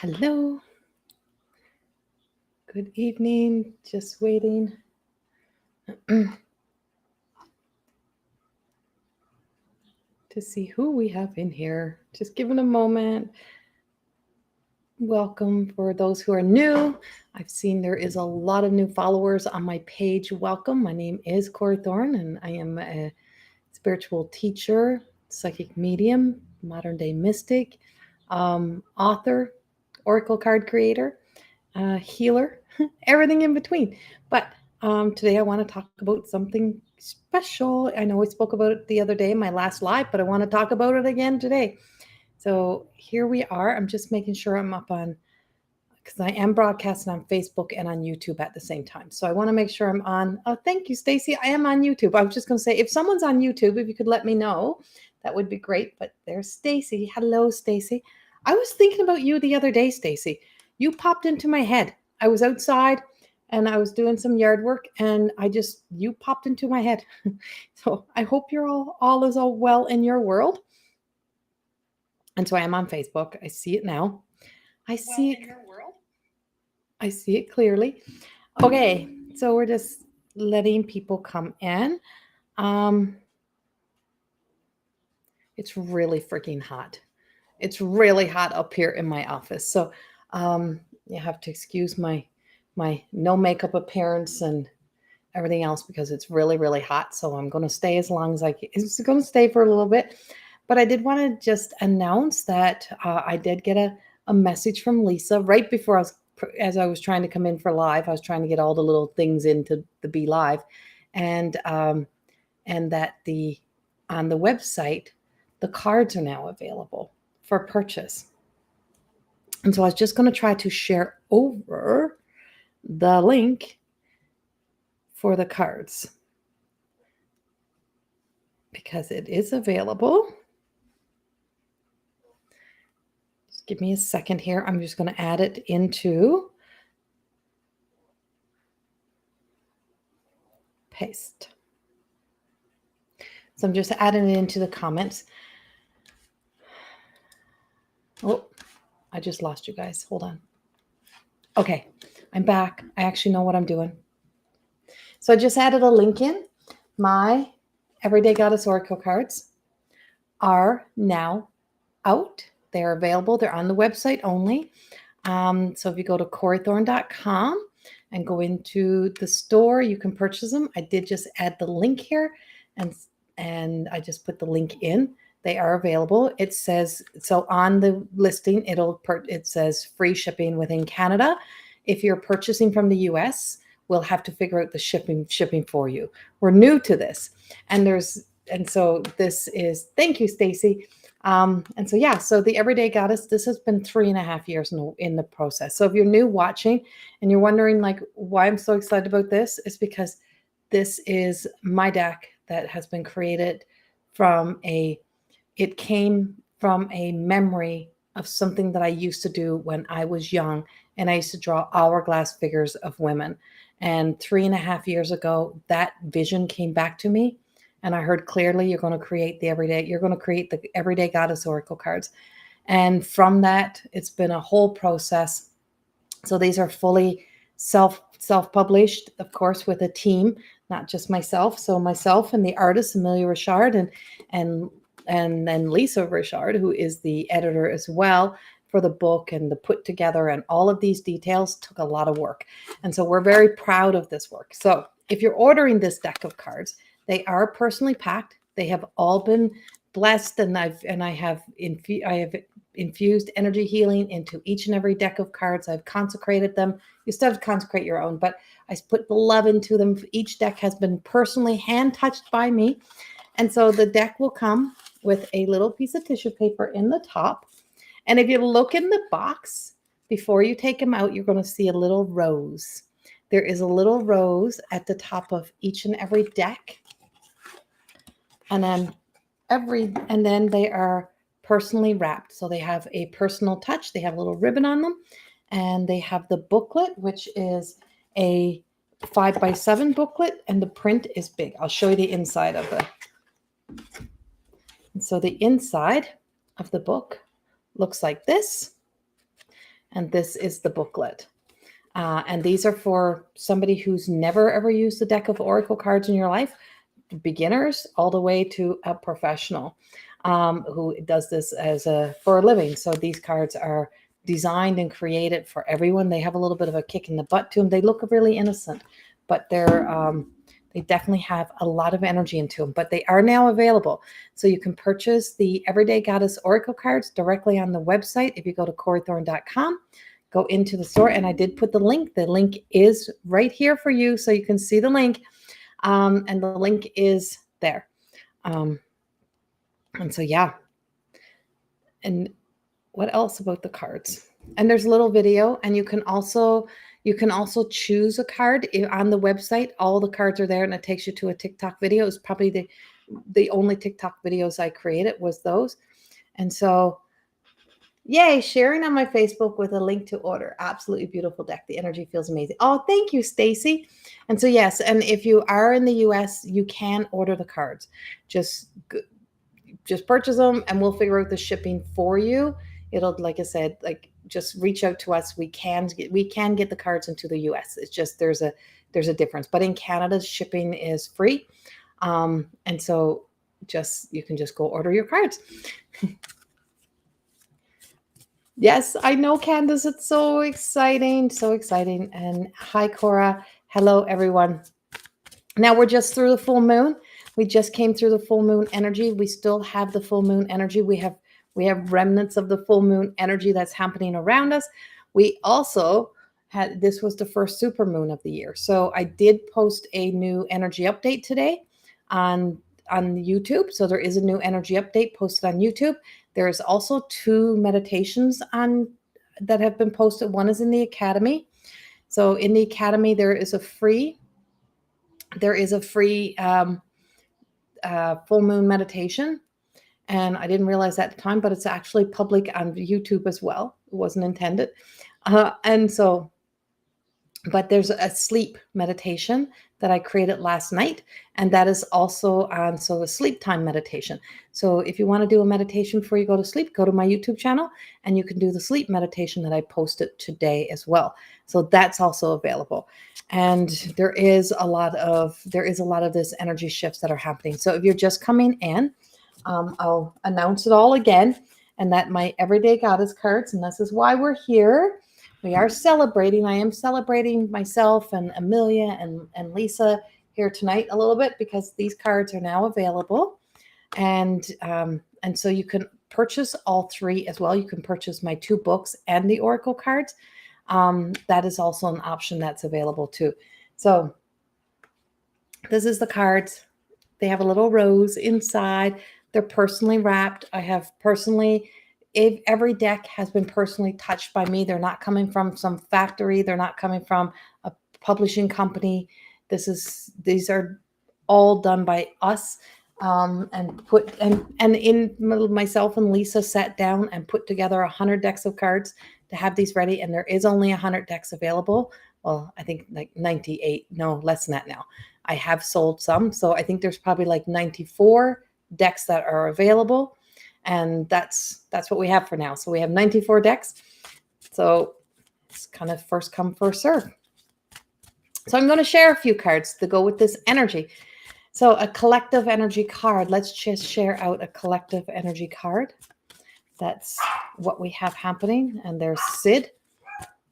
Hello. Good evening. Just waiting. To see who we have in here. Just giving a moment. Welcome for those who are new. I've seen there is a lot of new followers on my page. Welcome. My name is Corrie Thorne, and I am a spiritual teacher, psychic medium, modern day mystic, author, oracle card creator, healer, everything in between. But today I want to talk about something special. I know we spoke about it the other day in my last live, but I want to talk about it again today. So here we are. I'm just making sure I'm up on, because I am broadcasting on Facebook and on YouTube at the same time. So I want to make sure I'm on. Oh, thank you, Stacy. I am on YouTube. I was just going to say, if someone's on YouTube, if you could let me know, that would be great. But there's Stacy. Hello, Stacy. I was thinking about you the other day, Stacy. You popped into my head. I was outside and I was doing some yard work, and you popped into my head. So I hope you're all is all well in your world. And so I am on Facebook. I see it now. I see it in your world. I see it clearly. Okay, so we're just letting people come in. It's really freaking hot. It's really hot up here in my office. So you have to excuse my no makeup appearance and everything else because it's really, really hot. So I'm going to stay as long as I can. It's going to stay for a little bit. But I did want to just announce that I did get a message from Lisa right before as I was trying to come in for live. I was trying to get all the little things into the Be Live, and that on the website, the cards are now available for purchase. And so I was just going to try to share over the link for the cards because it is available. Just give me a second here. I'm just going to add it into paste. So I'm just adding it into the comments. Oh, I just lost you guys. Hold on. Okay, I'm back. I actually know what I'm doing. So I just added a link in. My Everyday Goddess Oracle cards are now out. They're available. They're on the website only. So if you go to corriethorne.com and go into the store, you can purchase them. I did just add the link here, and I just put the link in. They are available. It says, so on the listing, it says free shipping within Canada. If you're purchasing from the US, we'll have to figure out the shipping for you. We're new to this. So this is, thank you, Stacy. So the Everyday Goddess, this has been 3.5 years in the process. So if you're new watching and you're wondering like why I'm so excited about this, it's because this is my deck that has been created it came from a memory of something that I used to do when I was young, and I used to draw hourglass figures of women. And 3.5 years ago, that vision came back to me, and I heard clearly, you're going to create the Everyday Goddess Oracle cards. And from that, it's been a whole process. So these are fully self-published, of course, with a team, not just myself. So myself and the artist, Amelia Richard, and then Lisa Richard, who is the editor as well for the book, and the put together and all of these details took a lot of work. And so we're very proud of this work. So if you're ordering this deck of cards, they are personally packed. They have all been blessed, and I have infused energy healing into each and every deck of cards. I've consecrated them. You still have to consecrate your own, but I put the love into them. Each deck has been personally hand touched by me. And so the deck will come with a little piece of tissue paper in the top. And if you look in the box, before you take them out, you're going to see a little rose. There is a little rose at the top of each and every deck. And then they are personally wrapped. So they have a personal touch. They have a little ribbon on them. And they have the booklet, which is a 5x7 booklet. And the print is big. I'll show you the inside of it. And so the inside of the book looks like this. And this is the booklet. And these are for somebody who's never ever used a deck of oracle cards in your life, beginners all the way to a professional who does this for a living. So these cards are designed and created for everyone. They have a little bit of a kick in the butt to them. They look really innocent, but they definitely have a lot of energy into them. But they are now available. So you can purchase the Everyday Goddess Oracle cards directly on the website. If you go to CorrieThorne.com, go into the store, and I did put the link. The link is right here for you, so you can see the link. And the link is there. And so, yeah. And what else about the cards? And there's a little video, and you can also choose a card on the website. All the cards are there, and it takes you to a TikTok video. It's probably the only TikTok videos I created was those. And so, yay, sharing on my Facebook with a link to order. Absolutely beautiful deck. The energy feels amazing. Oh, thank you, Stacy. And so, yes, and if you are in the US, you can order the cards. Just purchase them, and we'll figure out the shipping for you. It'll, like I said, just reach out to us. We can get the cards into the US. It's just there's a difference. But in Canada, shipping is free. And so you can just go order your cards. Yes, I know, Candace. It's so exciting. So exciting. And hi, Cora. Hello, everyone. Now we're just through the full moon. We just came through the full moon energy. We still have the full moon energy. We have remnants of the full moon energy that's happening around us. We also this was the first super moon of the year. So I did post a new energy update today on YouTube. So there is a new energy update posted on YouTube. There's also 2 meditations that have been posted. One is in the Academy. So in the Academy, there is a free full moon meditation. And I didn't realize that at the time, but it's actually public on YouTube as well. It wasn't intended. But there's a sleep meditation that I created last night, and that is also a sleep time meditation. So if you want to do a meditation before you go to sleep, go to my YouTube channel, and you can do the sleep meditation that I posted today as well. So that's also available. And there is a lot of this energy shifts that are happening. So if you're just coming in, I'll announce it all again, and that my Everyday Goddess cards, and this is why we're here. We are celebrating. I am celebrating myself and Amelia and Lisa here tonight a little bit, because these cards are now available. And so you can purchase all 3 as well. You can purchase my 2 books and the Oracle cards. That is also an option that's available too. So this is the cards. They have a little rose inside. They're personally wrapped. Every deck has been personally touched by me. They're not coming from some factory. They're not coming from a publishing company. These are all done by us. And myself and Lisa sat down and put together 100 decks of cards to have these ready. And there is only 100 decks available. Well, I think like 98, no, less than that now. I have sold some. So I think there's probably like 94 decks that are available. And that's what we have for now. So we have 94 decks. So it's kind of first come, first serve. So I'm going to share a few cards to go with this energy. So a collective energy card. Let's just share out a collective energy card. That's what we have happening. And there's Sid,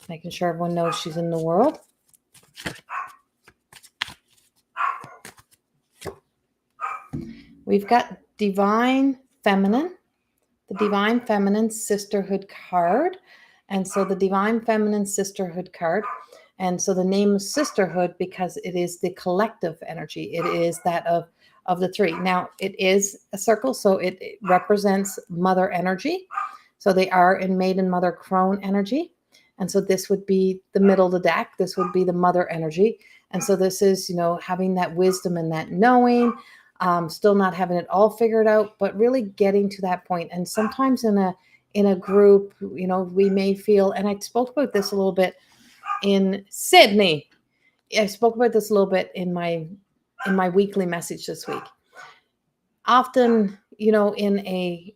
making sure everyone knows she's in the world. We've got Divine Feminine. The Divine Feminine Sisterhood card. And so the Divine Feminine Sisterhood card. And so the name is Sisterhood because it is the collective energy. It is that of the 3. Now, it is a circle, so it represents mother energy. So they are in Maiden, Mother, Crone energy. And so this would be the middle of the deck. This would be the mother energy. And so this is, having that wisdom and that knowing, still not having it all figured out, but really getting to that point. And sometimes in a group, we may feel, and I spoke about this a little bit in Sydney. I spoke about this a little bit in my weekly message this week. Often, in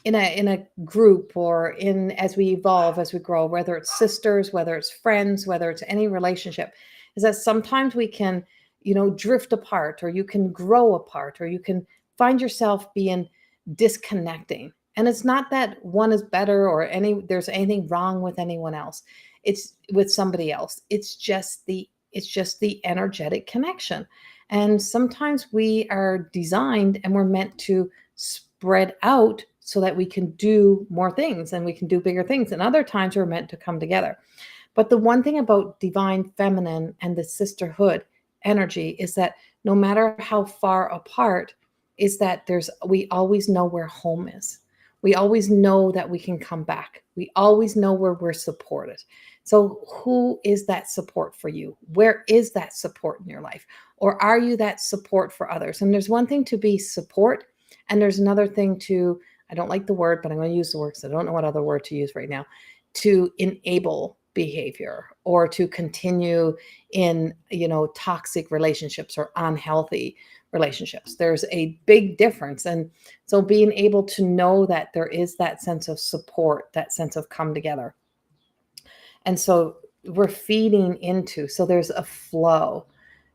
in a group, or in as we evolve, as we grow, whether it's sisters, whether it's friends, whether it's any relationship, is that sometimes we can, drift apart, or you can grow apart, or you can find yourself being disconnecting. And it's not that one is better, or there's anything wrong with anyone else. It's with somebody else. It's just the energetic connection. And sometimes we are designed and we're meant to spread out so that we can do more things and we can do bigger things. And other times we're meant to come together. But the one thing about divine feminine and the sisterhood energy is that no matter how far apart, is that we always know where home is. We always know that we can come back. We always know where we're supported. So who is that support for you? Where is that support in your life? Or are you that support for others? And there's one thing to be support, and there's another thing to, I don't like the word, but I'm going to use the word because I don't know what other word to use right now, to enable behavior, or to continue in, toxic relationships or unhealthy relationships. There's a big difference. And so being able to know that there is that sense of support, that sense of come together. And so we're feeding into, so there's a flow.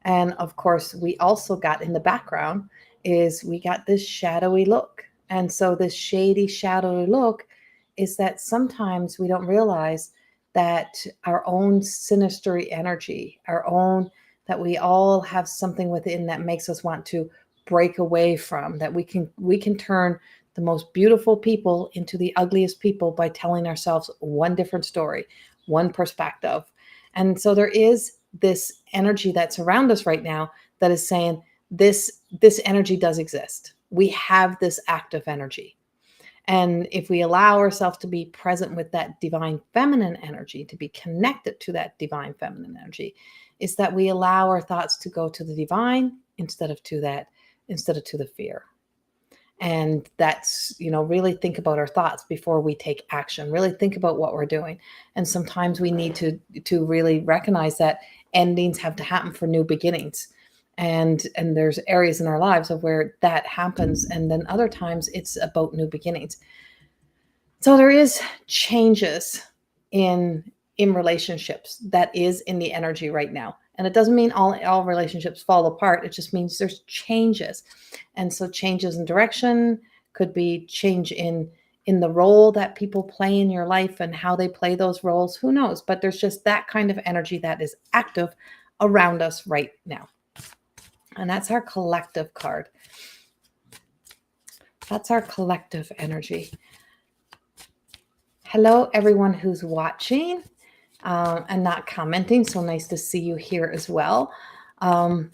And of course, we also got in the background is we got this shadowy look. And so this shady, shadowy look is that sometimes we don't realize that our own sinister energy, that we all have something within that makes us want to break away from, that we can turn the most beautiful people into the ugliest people by telling ourselves one different story, one perspective. And so there is this energy that's around us right now that is saying this energy does exist. We have this active energy. And if we allow ourselves to be present with that divine feminine energy, to be connected to that divine feminine energy, is that we allow our thoughts to go to the divine instead of to the fear. And that's, really think about our thoughts before we take action, really think about what we're doing. And sometimes we need to really recognize that endings have to happen for new beginnings. And there's areas in our lives of where that happens. And then other times it's about new beginnings. So there is changes in relationships that is in the energy right now. And it doesn't mean all relationships fall apart. It just means there's changes. And so changes in direction could be change in the role that people play in your life and how they play those roles. Who knows? But there's just that kind of energy that is active around us right now. And that's our collective card. That's our collective energy. Hello, everyone who's watching and not commenting. So nice to see you here as well. Hello,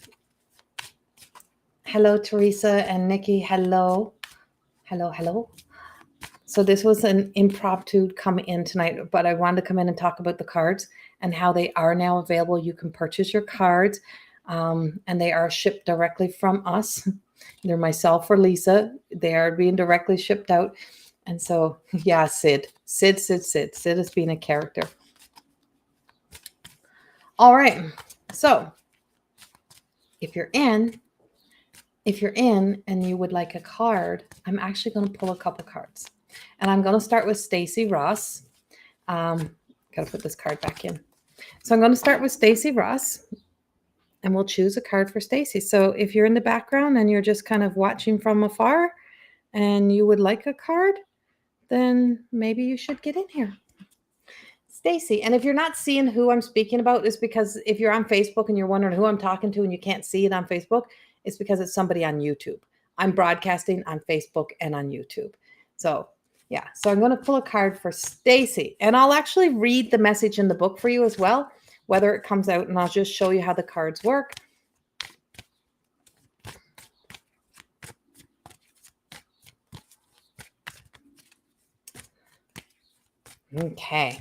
Teresa and Nikki. Hello. Hello, hello. So this was an impromptu come in tonight, but I wanted to come in and talk about the cards and how they are now available. You can purchase your cards. And they are shipped directly from us. They're myself or Lisa. They are being directly shipped out. And so, yeah, Sid is being a character. All right. So if you're in and you would like a card, I'm actually going to pull a couple cards. And I'm going to start with Stacy Ross. Got to put this card back in. So I'm going to start with Stacy Ross. And we'll choose a card for Stacy. So if you're in the background and you're just kind of watching from afar and you would like a card, then maybe you should get in here. Stacy. And if you're not seeing who I'm speaking about, it's because if you're on Facebook and you're wondering who I'm talking to and you can't see it on Facebook, it's because it's somebody on YouTube. I'm broadcasting on Facebook and on YouTube. So yeah, so I'm going to pull a card for Stacy, and I'll actually read the message in the book for you as well, whether it comes out, and I'll just show you how the cards work. Okay.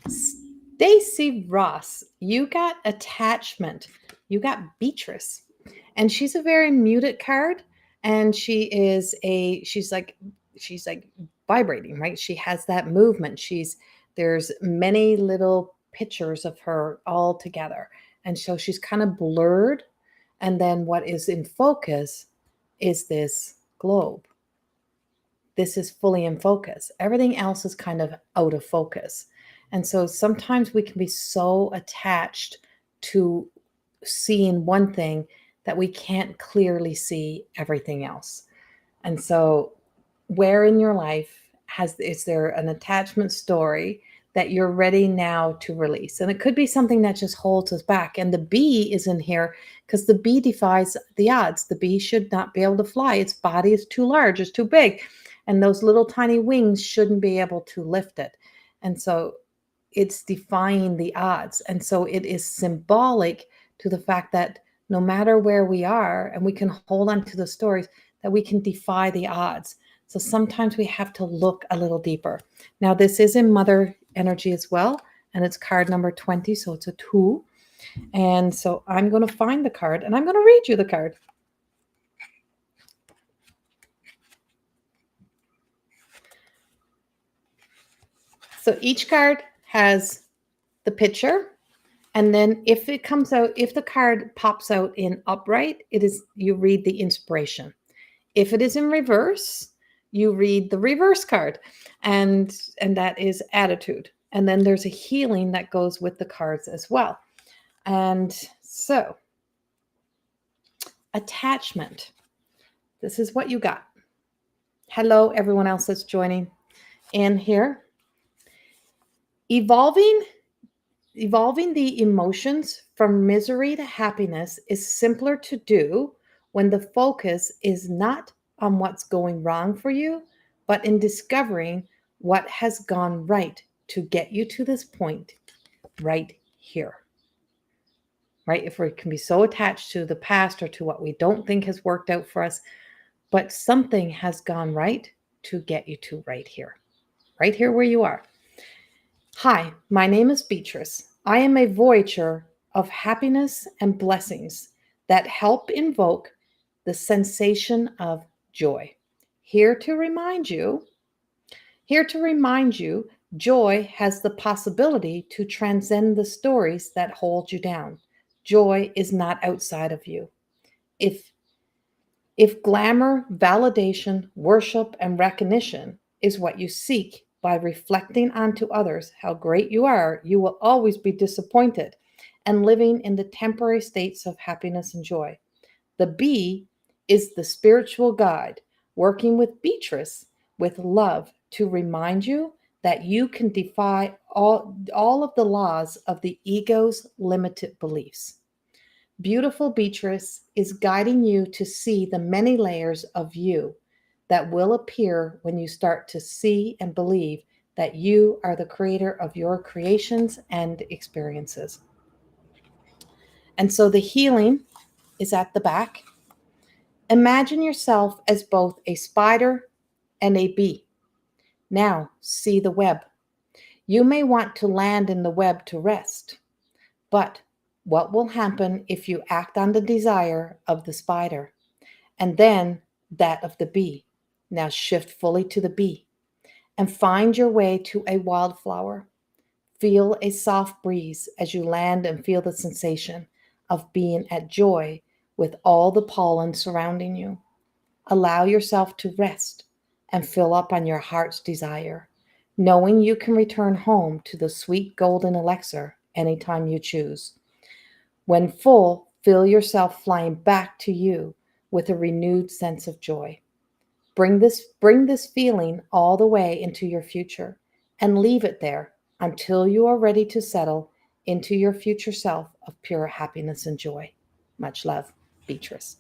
Stacy Ross, you got attachment. You got Beatrice. And she's a very muted card, and she's like vibrating, right? She has that movement. There's many little pictures of her all together. And so she's kind of blurred. And then what is in focus is this globe. this is fully in focus. Everything else is kind of out of focus. And so sometimes we can be so attached to seeing one thing that we can't clearly see everything else. And so, where in your life is there an attachment story that you're ready now to release? And it could be something that just holds us back. And the bee is in here because the bee defies the odds. The bee should not be able to fly. Its body is too large, it's too big. And those little tiny wings shouldn't be able to lift it. And so it's defying the odds. And so it is symbolic to the fact that no matter where we are, and we can hold on to the stories, that we can defy the odds. So sometimes we have to look a little deeper. Now, this is in mother energy as well, and it's card number 20, so it's a 2. And so I'm going to find the card, and I'm going to read you the card. So each card has the picture, and then if it comes out, if the card pops out in upright, you read the inspiration. If it is in reverse, you read the reverse card, and that is attitude. And then there's a healing that goes with the cards as well. And so, attachment. This is what you got. Hello, everyone else that's joining in here. Evolving the emotions from misery to happiness is simpler to do when the focus is not on what's going wrong for you, but in discovering what has gone right to get you to this point right here. Right? If we can be so attached to the past or to what we don't think has worked out for us, but something has gone right to get you to right here where you are. Hi, my name is Beatrice. I am a voyager of happiness and blessings that help invoke the sensation of joy. Here to remind you, joy has the possibility to transcend the stories that hold you down. Joy is not outside of you. If glamour, validation, worship, and recognition is what you seek by reflecting onto others how great you are, you will always be disappointed and living in the temporary states of happiness and joy. The bee is the spiritual guide working with Beatrice with love to remind you that you can defy all of the laws of the ego's limited beliefs. Beautiful Beatrice is guiding you to see the many layers of you that will appear when you start to see and believe that you are the creator of your creations and experiences. And so the healing is at the back. Imagine yourself as both a spider and a bee. Now see the web. You may want to land in the web to rest, but what will happen if you act on the desire of the spider and then that of the bee? Now shift fully to the bee and find your way to a wildflower. Feel a soft breeze as you land and feel the sensation of being at joy with all the pollen surrounding you. Allow yourself to rest and fill up on your heart's desire, knowing you can return home to the sweet golden elixir anytime you choose. When full, feel yourself flying back to you with a renewed sense of joy. Bring this feeling all the way into your future and leave it there until you are ready to settle into your future self of pure happiness and joy. Much love, Beatrice.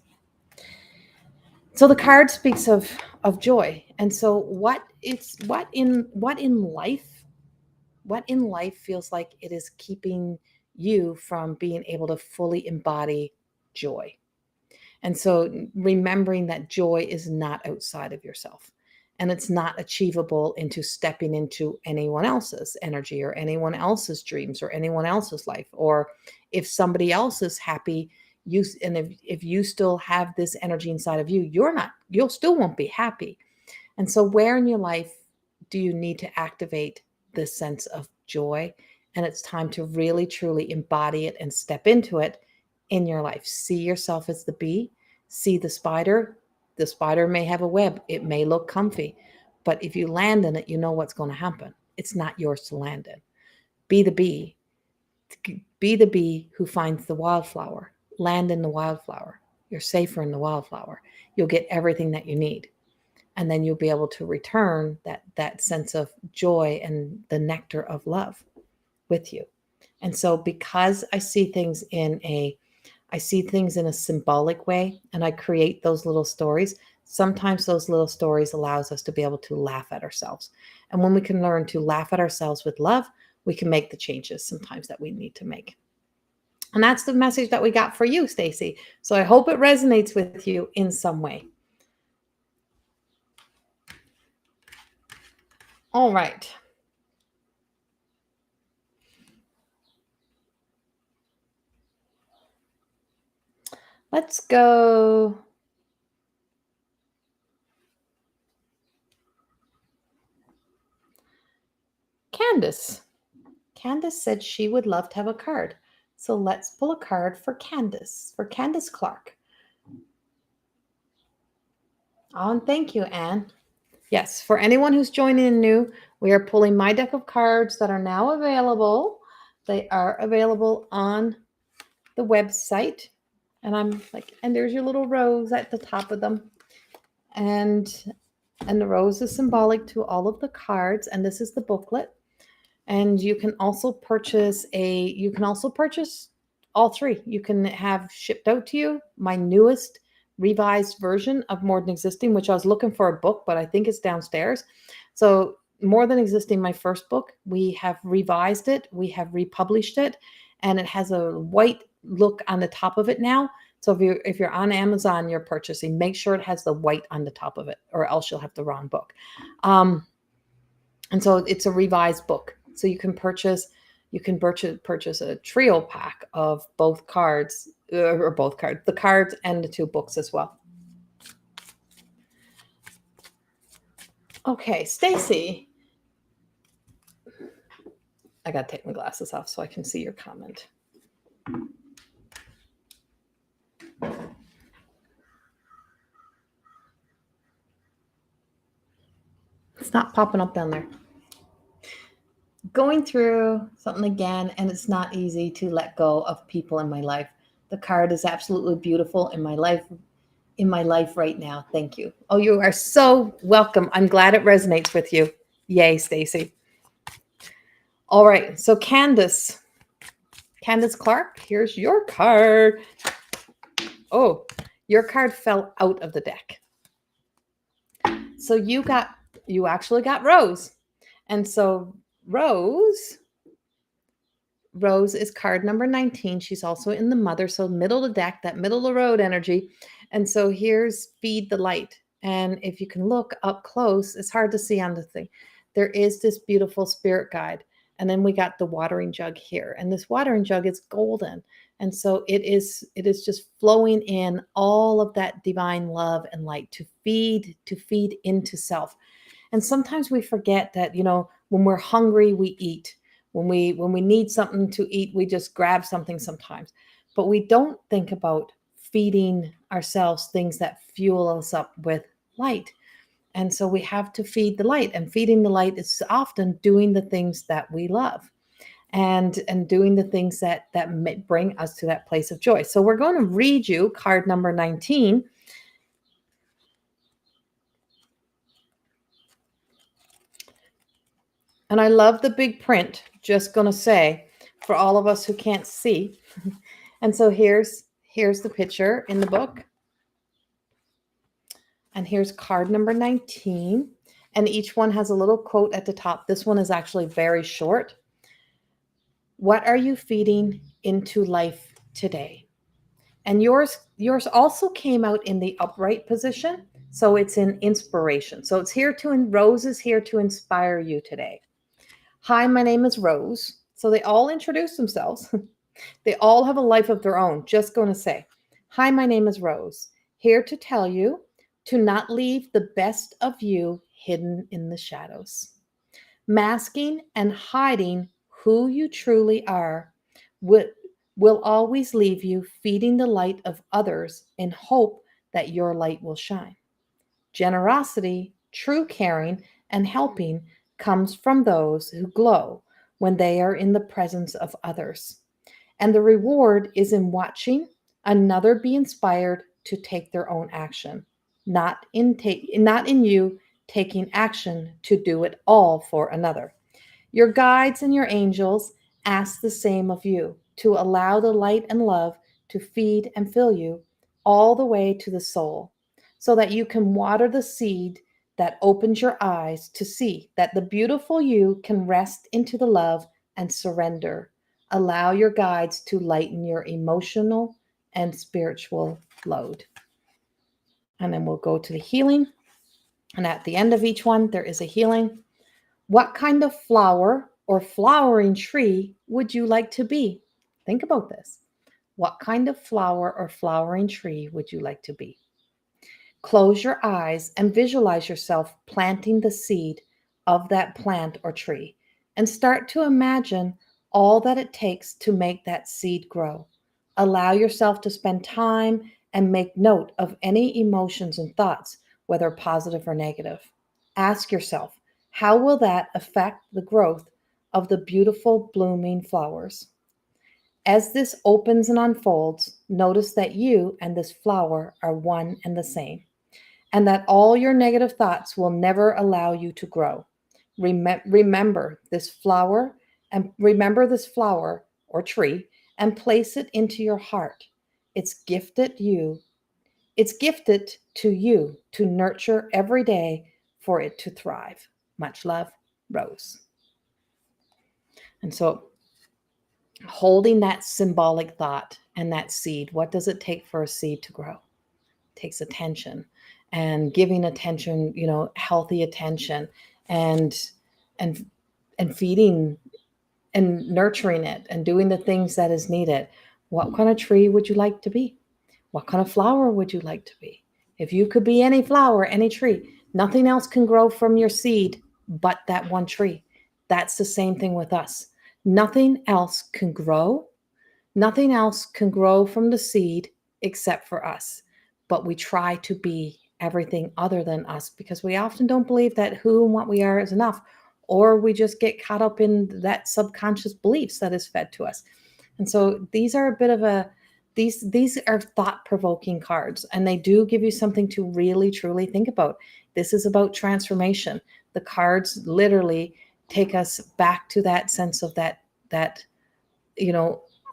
So the card speaks of joy. And so what in life feels like it is keeping you from being able to fully embody joy. And so remembering that joy is not outside of yourself, and it's not achievable into stepping into anyone else's energy or anyone else's dreams or anyone else's life. Or if somebody else is happy, if you still have this energy inside of you, you'll still won't be happy. And so where in your life do you need to activate this sense of joy? And it's time to really, truly embody it and step into it in your life. See yourself as the bee. See the spider. The spider may have a web. It may look comfy, But if you land in it, you know what's going to happen. It's not yours to land in. Be the bee. Be the bee who finds the wildflower. Land in the wildflower. You're safer in the wildflower. You'll get everything that you need. And then you'll be able to return that sense of joy and the nectar of love with you. And so because I see things in a symbolic way, and I create those little stories, sometimes those little stories allows us to be able to laugh at ourselves. And when we can learn to laugh at ourselves with love, we can make the changes sometimes that we need to make. And that's the message that we got for you, Stacy. So I hope it resonates with you in some way. All right. Let's go. Candace. Candace said she would love to have a card. So let's pull a card for Candace Clark. Oh, and thank you, Anne. Yes, for anyone who's joining in new, we are pulling my deck of cards that are now available. They are available on the website. And there's your little rose at the top of them. And the rose is symbolic to all of the cards. And this is the booklet. And you can also purchase all three. You can have shipped out to you my newest revised version of More Than Existing, which I was looking for a book, but I think it's downstairs. So More Than Existing, my first book, we have revised it, we have republished it, and it has a white look on the top of it now. So if you're on Amazon, you're purchasing, make sure it has the white on the top of it, or else you'll have the wrong book. And so it's a revised book. So you can purchase a trio pack of both cards, the cards and the two books as well. Okay, Stacy. I got to take my glasses off so I can see your comment. It's not popping up down there. Going through something again, and it's not easy to let go of people in my life. The card is absolutely beautiful in my life right now. Thank you. Oh, you are so welcome. I'm glad it resonates with you. Yay, Stacy. All right. So Candace Clark, here's your card. Oh, your card fell out of the deck. So you actually got Rose. And so Rose is card number 19. She's also in the mother. So middle of the deck, that middle of the road energy. And so here's feed the light. And if you can look up close, it's hard to see on the thing. There is this beautiful spirit guide. And then we got the watering jug here. And this watering jug is golden. And so it is just flowing in all of that divine love and light to feed into self. And sometimes we forget that, when we're hungry, we eat. When we need something to eat, we just grab something sometimes. But we don't think about feeding ourselves things that fuel us up with light. And so we have to feed the light. And feeding the light is often doing the things that we love and doing the things that bring us to that place of joy. So we're going to read you card number 19. And I love the big print, just going to say, for all of us who can't see. And so here's the picture in the book. And here's card number 19. And each one has a little quote at the top. This one is actually very short. What are you feeding into life today? And yours also came out in the upright position. So it's in inspiration. So Rose is here to inspire you today. Hi, my name is Rose. So they all introduce themselves. They all have a life of their own. Just going to say, hi, my name is Rose. Here to tell you to not leave the best of you hidden in the shadows. Masking and hiding who you truly are will always leave you feeding the light of others in hope that your light will shine. Generosity, true caring, and helping comes from those who glow when they are in the presence of others. And the reward is in watching another be inspired to take their own action, not in you taking action to do it all for another. Your guides and your angels ask the same of you, to allow the light and love to feed and fill you all the way to the soul, so that you can water the seed that opens your eyes to see that the beautiful you can rest into the love and surrender. Allow your guides to lighten your emotional and spiritual load. And then we'll go to the healing. And at the end of each one, there is a healing. What kind of flower or flowering tree would you like to be? Think about this. What kind of flower or flowering tree would you like to be? Close your eyes and visualize yourself planting the seed of that plant or tree, and start to imagine all that it takes to make that seed grow. Allow yourself to spend time and make note of any emotions and thoughts, whether positive or negative. Ask yourself, how will that affect the growth of the beautiful blooming flowers? As this opens and unfolds, notice that you and this flower are one and the same, and that all your negative thoughts will never allow you to grow. Remember this flower or tree and place it into your heart. It's gifted to you to nurture every day for it to thrive. Much love, Rose. And so holding that symbolic thought and that seed, what does it take for a seed to grow? It takes attention, and giving attention, healthy attention, and and feeding and nurturing it and doing the things that is needed. What kind of tree would you like to be? What kind of flower would you like to be? If you could be any flower, any tree, nothing else can grow from your seed but that one tree. That's the same thing with us. Nothing else can grow. Nothing else can grow from the seed except for us. But we try to be everything other than us because we often don't believe that who and what we are is enough, or we just get caught up in that subconscious beliefs that is fed to us. And so these are a bit of these are thought-provoking cards, and they do give you something to really truly think about. This is about transformation. The cards literally take us back to that sense of that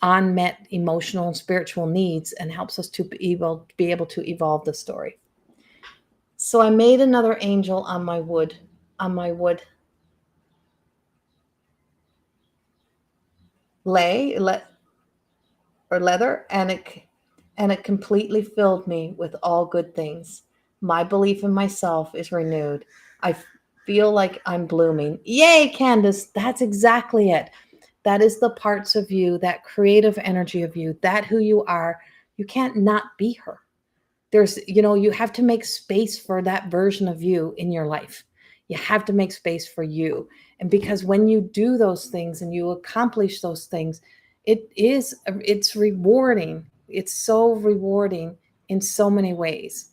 unmet emotional and spiritual needs, and helps us to be able to evolve the story. So I made another angel on my wood leather, and it completely filled me with all good things. My belief in myself is renewed. I feel like I'm blooming. Yay, Candace, that's exactly it. That is the parts of you, that creative energy of you, that who you are. You can't not be her. You have to make space for that version of you in your life. You have to make space for you. And because when you do those things and you accomplish those things, it's rewarding. It's so rewarding in so many ways.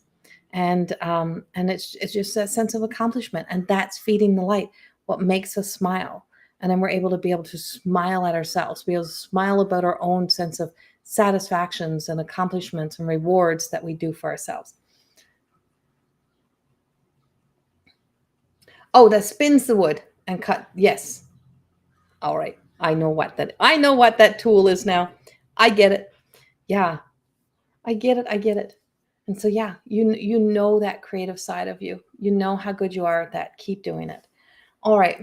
And it's just that sense of accomplishment, and that's feeding the light, what makes us smile. And then we're able to smile at ourselves, be able to smile about our own sense of satisfactions and accomplishments and rewards that we do for ourselves. Oh, that spins the wood and cut. Yes. All right. I know what that tool is now. I get it. Yeah. I get it. And so, yeah, you know that creative side of you. You know how good you are at that. Keep doing it. All right.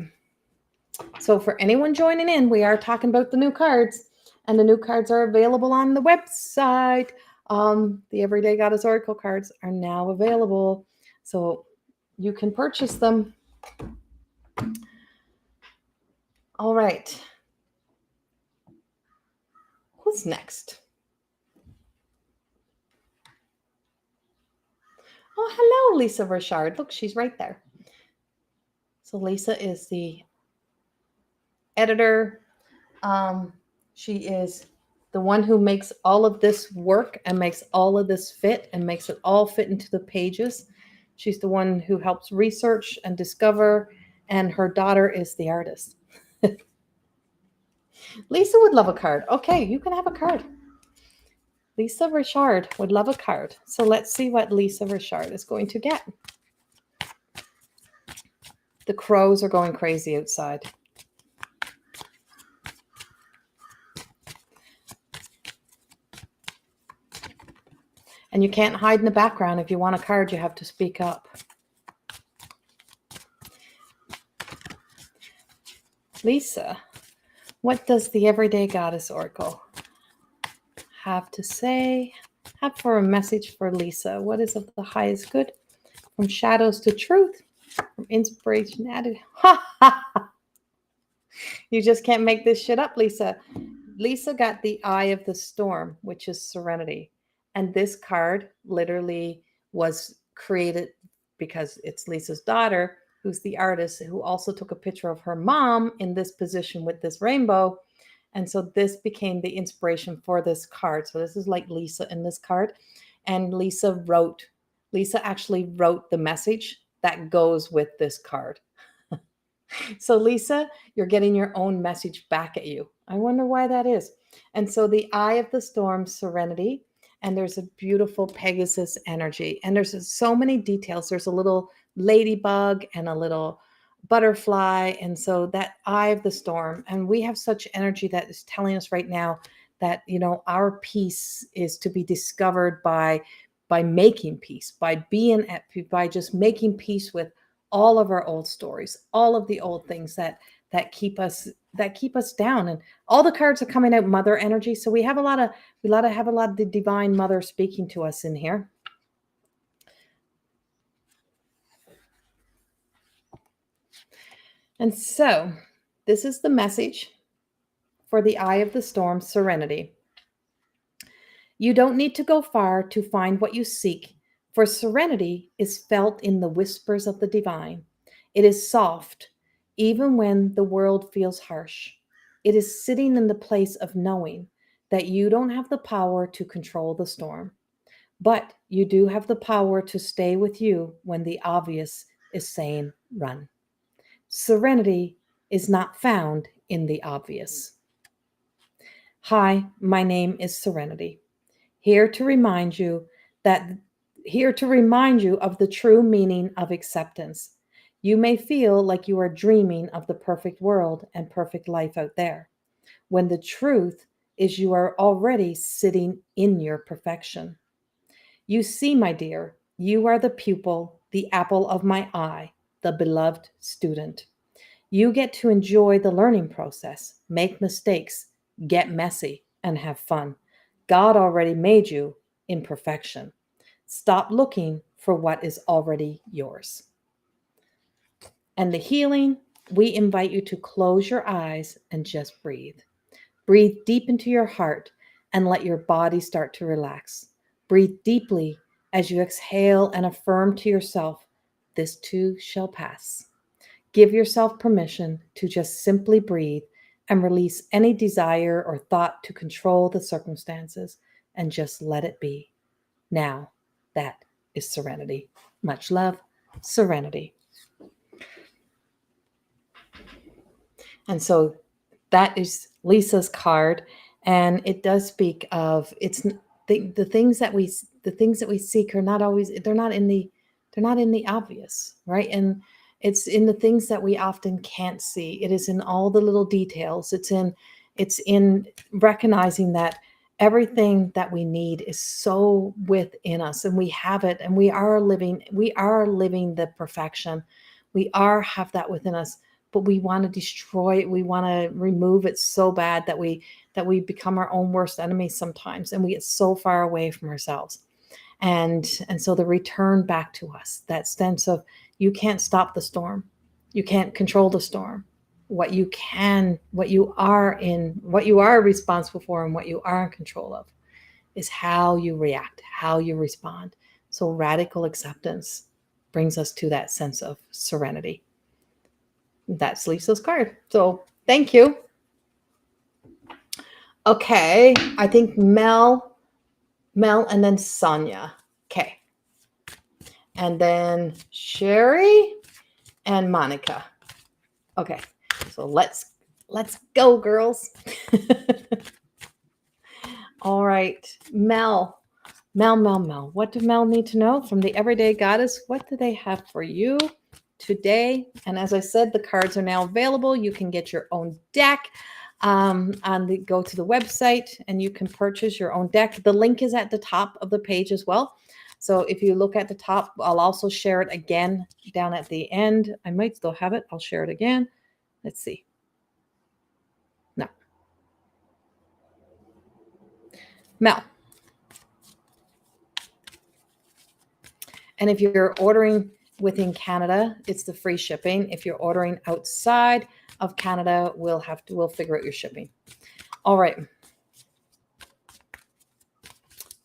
So for anyone joining in, we are talking about the new cards, and the new cards are available on the website. The Everyday Goddess Oracle cards are now available, so you can purchase them. All right. Who's next? Oh, hello, Lisa Richard. Look, she's right there. So Lisa is the editor. She is the one who makes all of this work and makes all of this fit and makes it all fit into the pages. She's the one who helps research and discover, and her daughter is the artist. Lisa would love a card. Okay, you can have a card. Lisa Richard would love a card. So let's see what Lisa Richard is going to get. The crows are going crazy outside. And you can't hide in the background. If you want a card, you have to speak up. Lisa, what does the Everyday Goddess Oracle have to say? Have for a message for Lisa. What is of the highest good? From shadows to truth. From inspiration added. You just can't make this shit up, Lisa. Lisa got the Eye of the Storm, which is serenity. And this card literally was created because it's Lisa's daughter, who's the artist, who also took a picture of her mom in this position with this rainbow. And so this became the inspiration for this card. So this is like Lisa in this card. And Lisa actually wrote the message that goes with this card. So Lisa, you're getting your own message back at you. I wonder why that is. And so the Eye of the Storm, serenity, and there's a beautiful Pegasus energy. And there's so many details. There's a little ladybug and a little butterfly. And so that Eye of the Storm, and we have such energy that is telling us right now that, you know, our peace is to be discovered by making peace, by just making peace with all of our old stories, all of the old things that keep us down. And all the cards are coming out mother energy. So we have a lot of the divine mother speaking to us in here. And so this is the message for the Eye of the Storm, serenity. You don't need to go far to find what you seek, for serenity is felt in the whispers of the divine. It is soft, even when the world feels harsh. It is sitting in the place of knowing that you don't have the power to control the storm, but you do have the power to stay with you when the obvious is saying run. Serenity is not found in the obvious. Hi, my name is Serenity. Here to remind you of the true meaning of acceptance. You may feel like you are dreaming of the perfect world and perfect life out there, when the truth is you are already sitting in your perfection. You see, my dear, you are the pupil, the apple of my eye, the beloved student. You get to enjoy the learning process, make mistakes, get messy, and have fun. God already made you in perfection. Stop looking for what is already yours. And the healing, we invite you to close your eyes and just breathe. Breathe deep into your heart and let your body start to relax. Breathe deeply as you exhale and affirm to yourself, this too shall pass. Give yourself permission to just simply breathe and release any desire or thought to control the circumstances and just let it be. Now, that is serenity. Much love, Serenity. And so that is Lisa's card, and it does speak of the things that we seek are not always they're not in the obvious, right? And it's in the things that we often can't see. It is in all the little details. It's in recognizing that everything that we need is so within us, and we have it, and we are living the perfection. We have that within us, but we want to destroy it. We want to remove it so bad that we become our own worst enemy sometimes, and we get so far away from ourselves. And so the return back to us, that sense of you can't stop the storm. You can't control the storm. What you are responsible for and what you are in control of is how you react, how you respond. So radical acceptance brings us to that sense of serenity. That's Lisa's card. So thank you. Okay, I think Mel, and then Sonia. Okay. and then Sherry and Monica. Okay, so let's go, girls. All right, Mel. What do Mel need to know from the Everyday Goddess? What do they have for you today? And as I said, the cards are now available. You can get your own deck. Go to the website and you can purchase your own deck. The link is at the top of the page as well. So if you look at the top, I'll also share it again down at the end. I might still have it. I'll share it again. Let's see. No. Mel. And if you're ordering within Canada, it's the free shipping. If you're ordering outside of Canada, we'll figure out your shipping. All right.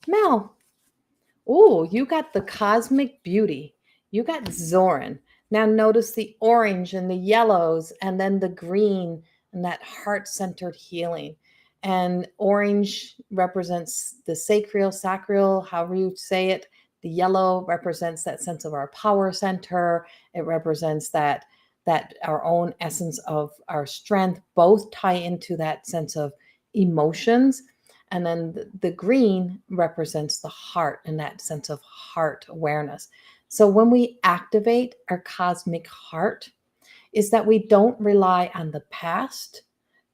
Mel. Oh, you got the cosmic beauty. You got Zoran. Now notice the orange and the yellows and then the green and that heart-centered healing. And orange represents the sacral, however you say it. The yellow represents that sense of our power center. It represents that our own essence of our strength. Both tie into that sense of emotions. And then the green represents the heart and that sense of heart awareness. So when we activate our cosmic heart, is that we don't rely on the past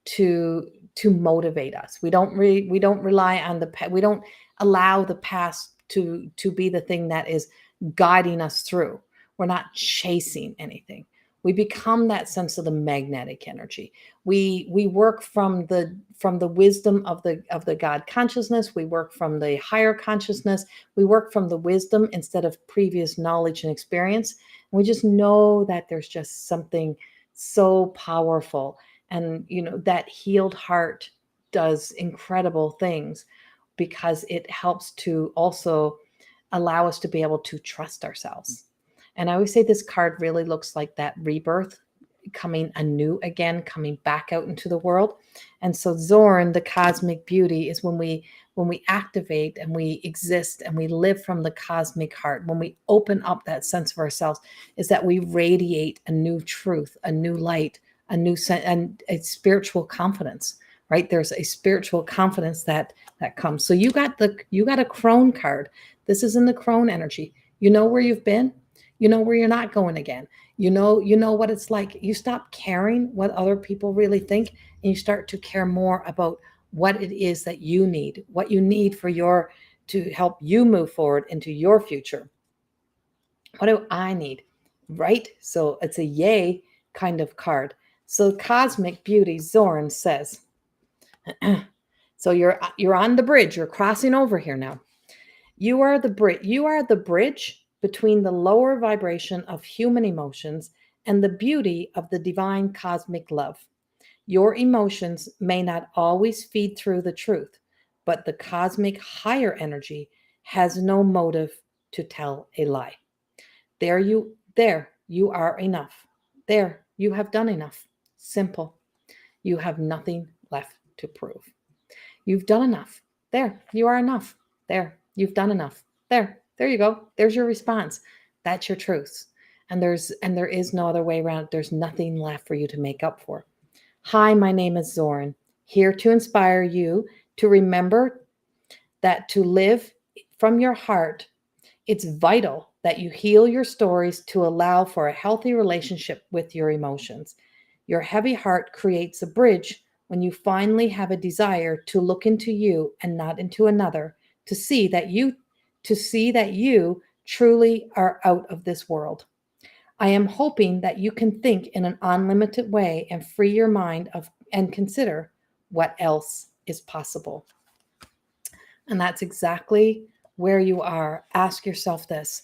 to motivate us. We don't rely on we don't allow the past to be the thing that is guiding us through. We're not chasing anything. We become that sense of the magnetic energy. We work from the wisdom of the God consciousness. We work from the higher consciousness. We work from the wisdom instead of previous knowledge and experience. And we just know that there's just something so powerful. And that healed heart does incredible things because it helps to also allow us to be able to trust ourselves. And I always say this card really looks like that rebirth, coming anew again, coming back out into the world. And so Zorn, the cosmic beauty, is when we activate and we exist and we live from the cosmic heart, when we open up that sense of ourselves, is that we radiate a new truth, a new light, a new sense, and a spiritual confidence, right? There's a spiritual confidence that comes. So you got a crone card. This is in the crone energy. You know where you've been. You know where you're not going again. You know what it's like. You stop caring what other people really think, and you start to care more about what it is that you need, what you need to help you move forward into your future. What do I need? Right? So it's a yay kind of card. So cosmic beauty, Zorn says. So you're on the bridge. You're crossing over here now. You are the bridge between the lower vibration of human emotions and the beauty of the divine cosmic love. Your emotions may not always feed through the truth, but the cosmic higher energy has no motive to tell a lie. There you are enough. There, you have done enough. Simple. You have nothing left to prove. You've done enough. There, you are enough. There, you've done enough. There you go. There's your response. That's your truth. And there is no other way around. There's nothing left for you to make up for. Hi, my name is Zorn, here to inspire you to remember that to live from your heart, it's vital that you heal your stories to allow for a healthy relationship with your emotions. Your heavy heart creates a bridge when you finally have a desire to look into you and not into another, to see that you truly are out of this world. I am hoping that you can think in an unlimited way and free your mind and consider what else is possible. And that's exactly where you are. Ask yourself this: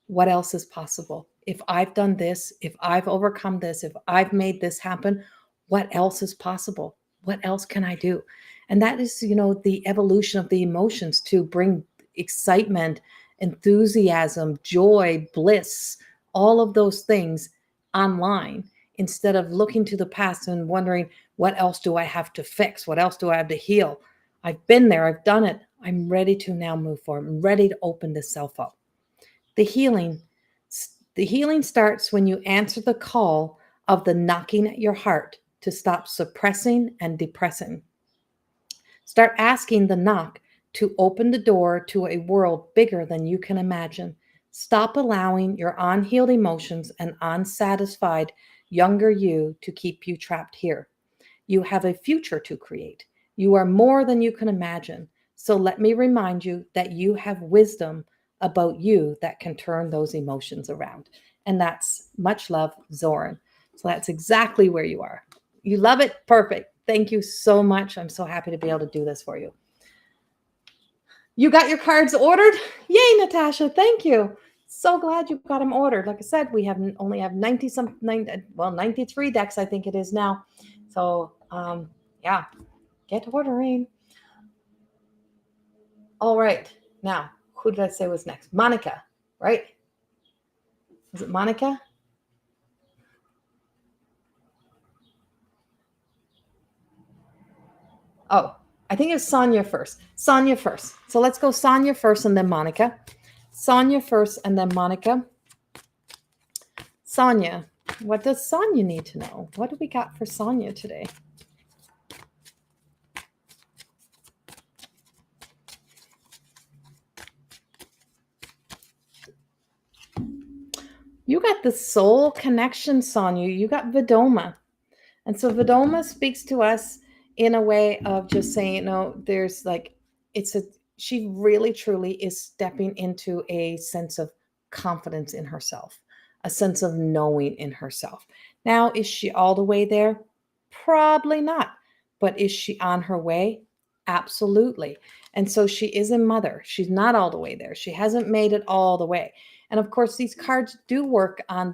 what else is possible? If I've done this, if I've overcome this, if I've made this happen, what else is possible? What else can I do? And that is, the evolution of the emotions to bring excitement, enthusiasm, joy, bliss, all of those things online, instead of looking to the past and wondering, what else do I have to fix? What else do I have to heal? I've been there. I've done it. I'm ready to now move forward. I'm ready to open this self up. The healing The healing starts when you answer the call of the knocking at your heart to stop suppressing and depressing. Start asking the knock to open the door to a world bigger than you can imagine. Stop allowing your unhealed emotions and unsatisfied younger you to keep you trapped here. You have a future to create. You are more than you can imagine. So let me remind you that you have wisdom about you that can turn those emotions around. And that's much love, Zoran. So that's exactly where you are. You love it? Perfect. Thank you so much. I'm so happy to be able to do this for you. You got your cards ordered? Yay, Natasha. Thank you. So glad you got them ordered. Like I said, we only have 93 decks, I think it is now. So yeah, get ordering. All right. Now, who did I say was next? Monica, right? Is it Monica? Oh, I think it's Sonia first. Sonia first. So let's go Sonia first and then Monica. Sonia first and then Monica. Sonia, what does Sonia need to know? What do we got for Sonia today? You got the soul connection, Sonia. You got Vedoma. And so Vedoma speaks to us in a way of just saying, there's like, she really truly is stepping into a sense of confidence in herself, a sense of knowing in herself. Now, is she all the way there? Probably not. But is she on her way? Absolutely. And so she is a mother. She's not all the way there. She hasn't made it all the way. And of course, these cards do work on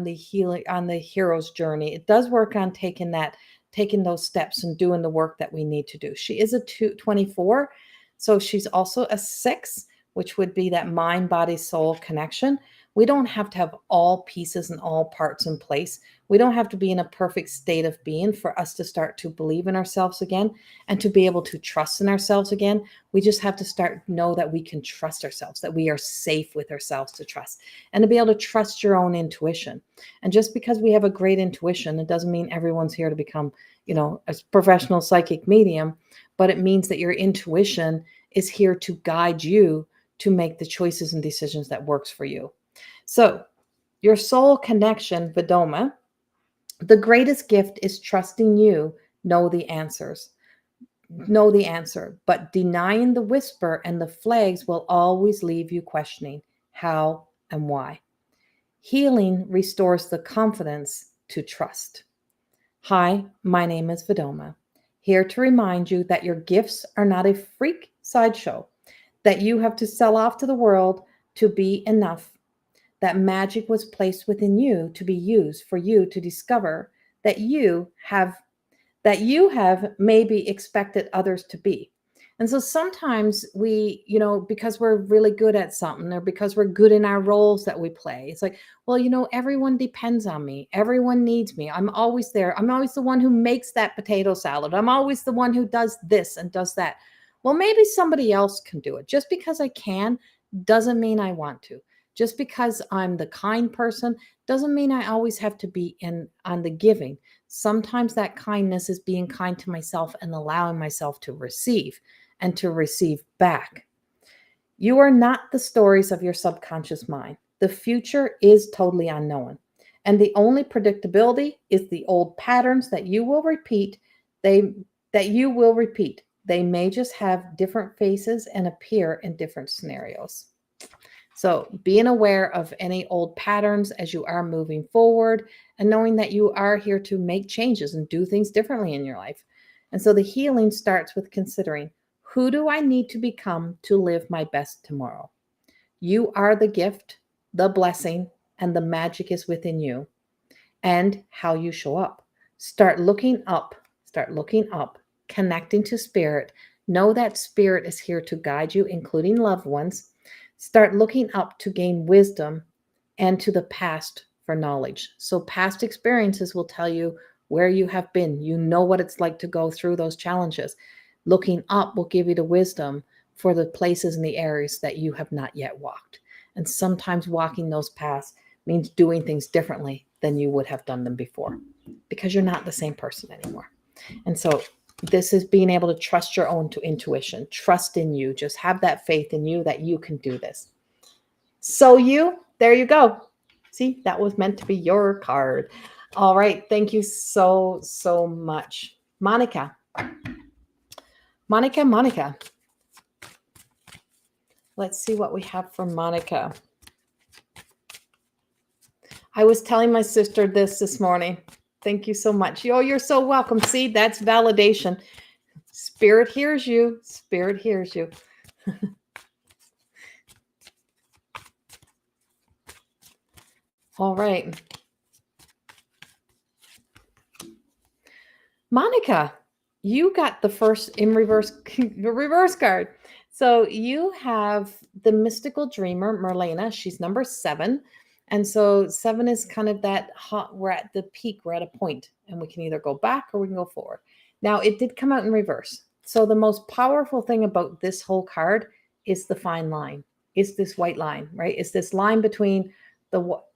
the healing, on the hero's journey. It does work on taking those steps and doing the work that we need to do. She is a 24, so she's also a 6, which would be that mind, body, soul connection. We don't have to have all pieces and all parts in place. We don't have to be in a perfect state of being for us to start to believe in ourselves again and to be able to trust in ourselves again. We just have to know that we can trust ourselves, that we are safe with ourselves to trust, and to be able to trust your own intuition. And just because we have a great intuition, it doesn't mean everyone's here to become, a professional psychic medium, but it means that your intuition is here to guide you to make the choices and decisions that works for you. So your soul connection, Vedoma, the greatest gift is trusting you know the answer, but denying the whisper and the flags will always leave you questioning how and why. Healing restores the confidence to trust. Hi, my name is Vedoma, here to remind you that your gifts are not a freak sideshow, that you have to sell off to the world to be enough, that magic was placed within you to be used for you to discover that you have maybe expected others to be. And so sometimes we, because we're really good at something or because we're good in our roles that we play, it's like, well, everyone depends on me. Everyone needs me. I'm always there. I'm always the one who makes that potato salad. I'm always the one who does this and does that. Well, maybe somebody else can do it. Just because I can doesn't mean I want to. Just because I'm the kind person doesn't mean I always have to be on the giving. Sometimes that kindness is being kind to myself and allowing myself to receive and to receive back. You are not the stories of your subconscious mind. The future is totally unknown. And the only predictability is the old patterns that you will repeat. They may just have different faces and appear in different scenarios. So being aware of any old patterns as you are moving forward and knowing that you are here to make changes and do things differently in your life. And so the healing starts with considering, who do I need to become to live my best tomorrow? You are the gift, the blessing, and the magic is within you. And how you show up. Start looking up, connecting to spirit. Know that spirit is here to guide you, including loved ones. Start looking up to gain wisdom and to the past for knowledge. So past experiences will tell you where you have been. You know what it's like to go through those challenges. Looking up will give you the wisdom for the places and the areas that you have not yet walked. And sometimes walking those paths means doing things differently than you would have done them before, because you're not the same person anymore. And so this is being able to trust your own intuition, trust in you, just have that faith in you that you can do this. So there you go. See, that was meant to be your card. All right. Thank you so, so much. Monica. Let's see what we have for Monica. I was telling my sister this morning. Thank you so much. Oh, you're so welcome. See, that's validation. Spirit hears you. Spirit hears you. All right. Monica, you got the first in reverse, the reverse card. So you have the mystical dreamer, Marlena. She's number 7. And so 7 is kind of that hot, we're at the peak, we're at a point, and we can either go back or we can go forward. Now, it did come out in reverse. So the most powerful thing about this whole card is the fine line. It's this white line, right? It's this line between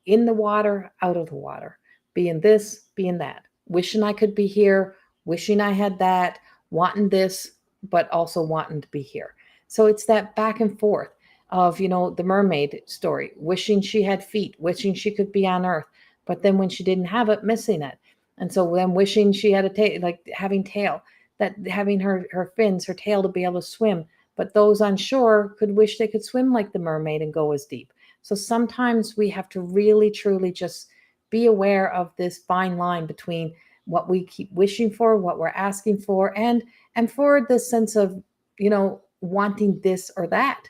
in the water, out of the water, being this, being that, wishing I could be here, wishing I had that, wanting this, but also wanting to be here. So it's that back and forth of, the mermaid story, wishing she had feet, wishing she could be on earth, but then when she didn't have it, missing it. And so then wishing she had a tail, like having tail, that having her fins, her tail to be able to swim. But those on shore could wish they could swim like the mermaid and go as deep. So sometimes we have to really, truly just be aware of this fine line between what we keep wishing for, what we're asking for, and for the sense of, wanting this or that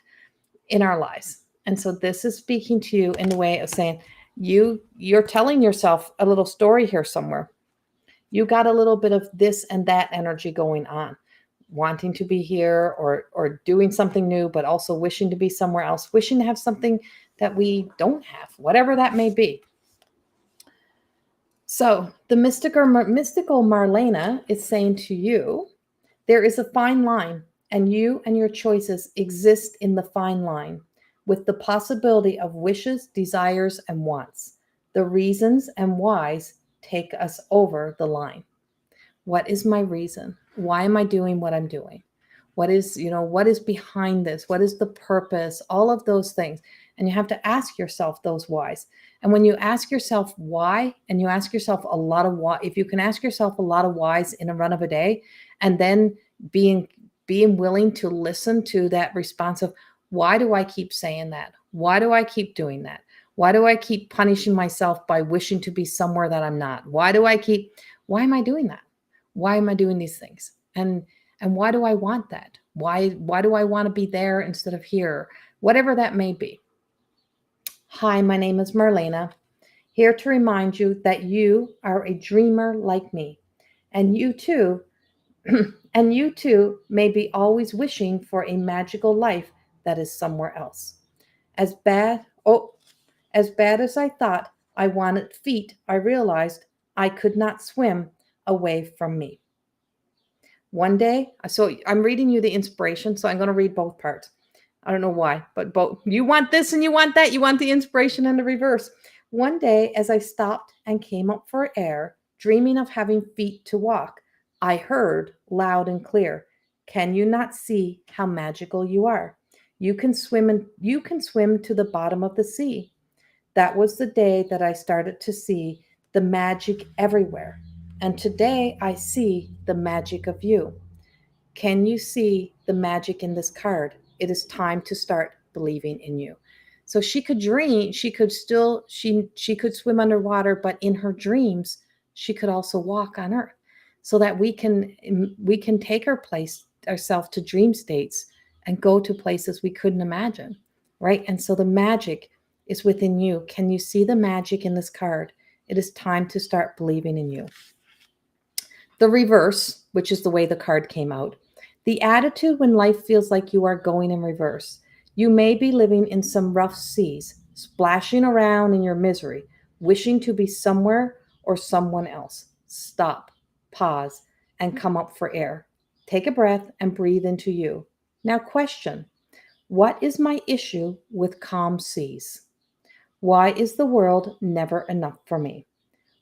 in our lives. And so this is speaking to you in the way of saying, you're telling yourself a little story here somewhere. You got a little bit of this and that energy going on, wanting to be here or doing something new, but also wishing to be somewhere else, wishing to have something that we don't have, whatever that may be. So the mystical Marlena is saying to you, there is a fine line, and you and your choices exist in the fine line with the possibility of wishes, desires, and wants. The reasons and whys take us over the line. What is my reason? Why am I doing what I'm doing? What is behind this? What is the purpose? All of those things. And you have to ask yourself those whys. And when you ask yourself why, and you ask yourself a lot of why, if you can ask yourself a lot of whys in a run of a day, and then being willing to listen to that response of, why do I keep saying that? Why do I keep doing that? Why do I keep punishing myself by wishing to be somewhere that I'm not? Why am I doing that? Why am I doing these things? And why do I want that? Why do I want to be there instead of here? Whatever that may be. Hi, my name is Marlena, here to remind you that you are a dreamer like me, and you too may be always wishing for a magical life that is somewhere else. As bad as I thought I wanted feet, I realized I could not swim away from me. One day, so I'm reading you the inspiration, so I'm going to read both parts. I don't know why, but both. You want this and you want that. You want the inspiration and the reverse. One day, as I stopped and came up for air, dreaming of having feet to walk, I heard loud and clear, "Can you not see how magical you are? You can swim to the bottom of the sea." That was the day that I started to see the magic everywhere. And today I see the magic of you. Can you see the magic in this card? It is time to start believing in you. So she could dream, she could swim underwater, but in her dreams, she could also walk on earth, so that we can take ourselves to dream states and go to places we couldn't imagine, right? And so the magic is within you. Can you see the magic in this card? It is time to start believing in you. The reverse, which is the way the card came out, the attitude when life feels like you are going in reverse. You may be living in some rough seas, splashing around in your misery, wishing to be somewhere or someone else. Stop, pause, and come up for air. Take a breath and breathe into you. Now question, what is my issue with calm seas? Why is the world never enough for me?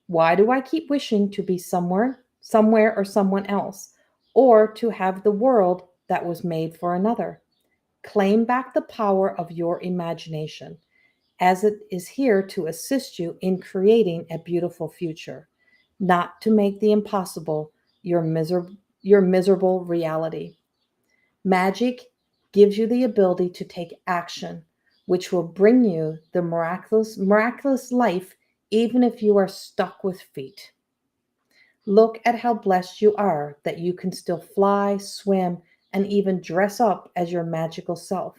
Why do I keep wishing to be somewhere or someone else, or to have the world that was made for another? Claim back the power of your imagination, as it is here to assist you in creating a beautiful future, not to make the impossible your, your miserable reality. Magic gives you the ability to take action, which will bring you the miraculous life, even if you are stuck with feet. Look at how blessed you are that you can still fly, swim, and even dress up as your magical self.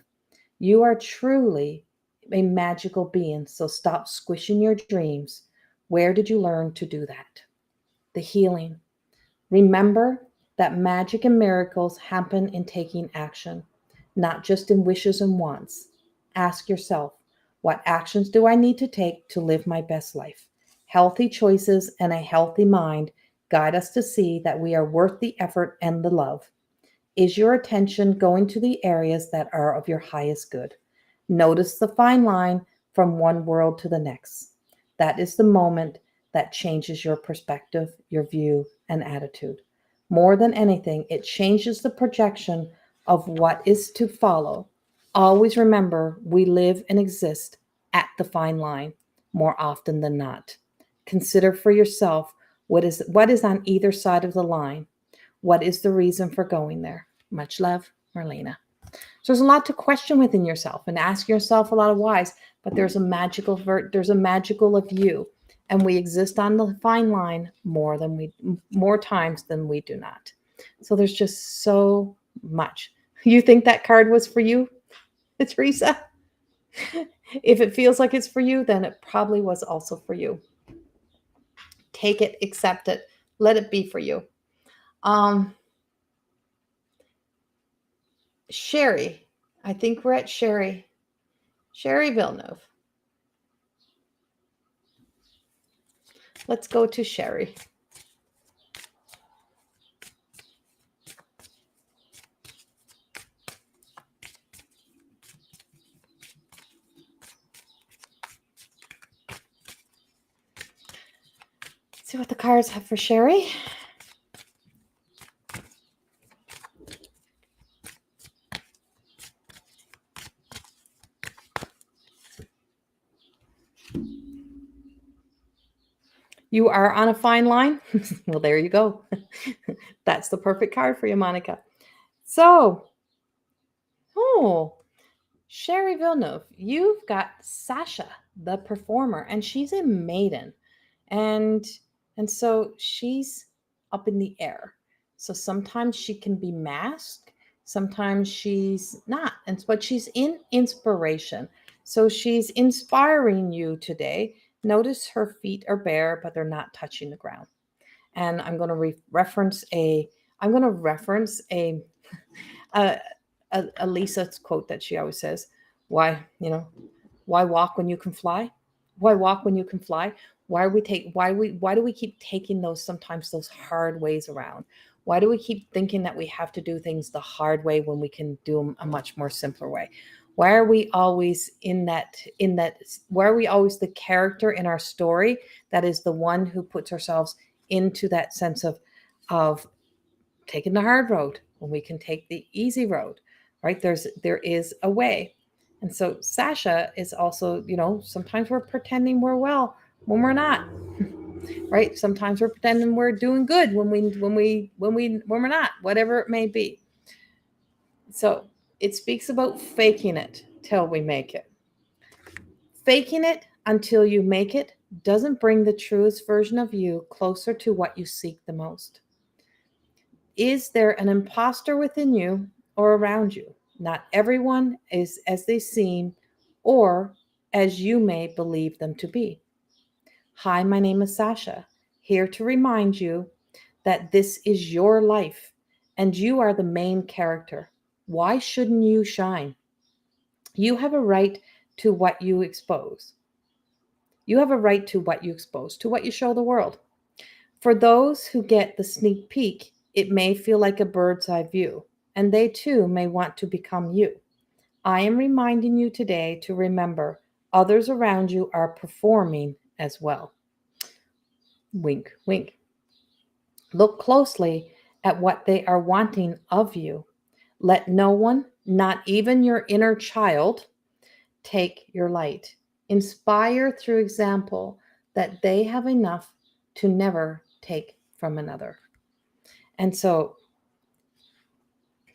You are truly a magical being, so stop squishing your dreams. Where did you learn to do that? The healing. Remember that magic and miracles happen in taking action, not just in wishes and wants. Ask yourself, what actions do I need to take to live my best life? Healthy choices and a healthy mind guide us to see that we are worth the effort and the love. Is your attention going to the areas that are of your highest good? Notice the fine line from one world to the next. That is the moment that changes your perspective, your view, and attitude. More than anything, it changes the projection of what is to follow. Always remember, we live and exist at the fine line more often than not. Consider for yourself what is on either side of the line. What is the reason for going there? Much love, Marlena. So there's a lot to question within yourself and ask yourself a lot of whys, but there's a magical of you, and we exist on the fine line more times than we do not. So there's just so much. You think that card was for you, Teresa? If it feels like it's for you, then it probably was also for you. Take it, accept it, let it be for you. Sherry, I think we're at Sherry Villeneuve. Let's go to Sherry. Let's see what the cards have for Sherry. You are on a fine line. Well, there you go. That's the perfect card for you, Monica. So, Sherry Villeneuve, you've got Sasha, the performer, and she's a maiden. And so she's up in the air. So sometimes she can be masked, sometimes she's not. But she's in inspiration. So she's inspiring you today. Notice her feet are bare, but they're not touching the ground. And I'm going to reference a Lisa's quote that she always says, why walk when you can fly? Why walk when you can fly? Why do we keep taking those hard ways around? Why do we keep thinking that we have to do things the hard way when we can do them a much more simpler way? Why are we always why are we always the character in our story that is the one who puts ourselves into that sense of taking the hard road when we can take the easy road, right? There is a way. And so Sasha is also, sometimes we're pretending we're well when we're not, right? Sometimes we're pretending we're doing good when we're not, whatever it may be. So it speaks about faking it till we make it. Faking it until you make it doesn't bring the truest version of you closer to what you seek the most. Is there an imposter within you or around you? Not everyone is as they seem or as you may believe them to be. Hi, my name is Sasha, here to remind you that this is your life and you are the main character. Why shouldn't you shine? You have a right to what you expose. You have a right to what you expose, to what you show the world. For those who get the sneak peek, it may feel like a bird's eye view, and they too may want to become you. I am reminding you today to remember, Others around you are performing as well. Wink, wink. Look closely at what they are wanting of you. Let no one, not even your inner child, take your light. Inspire through example that they have enough to never take from another. And so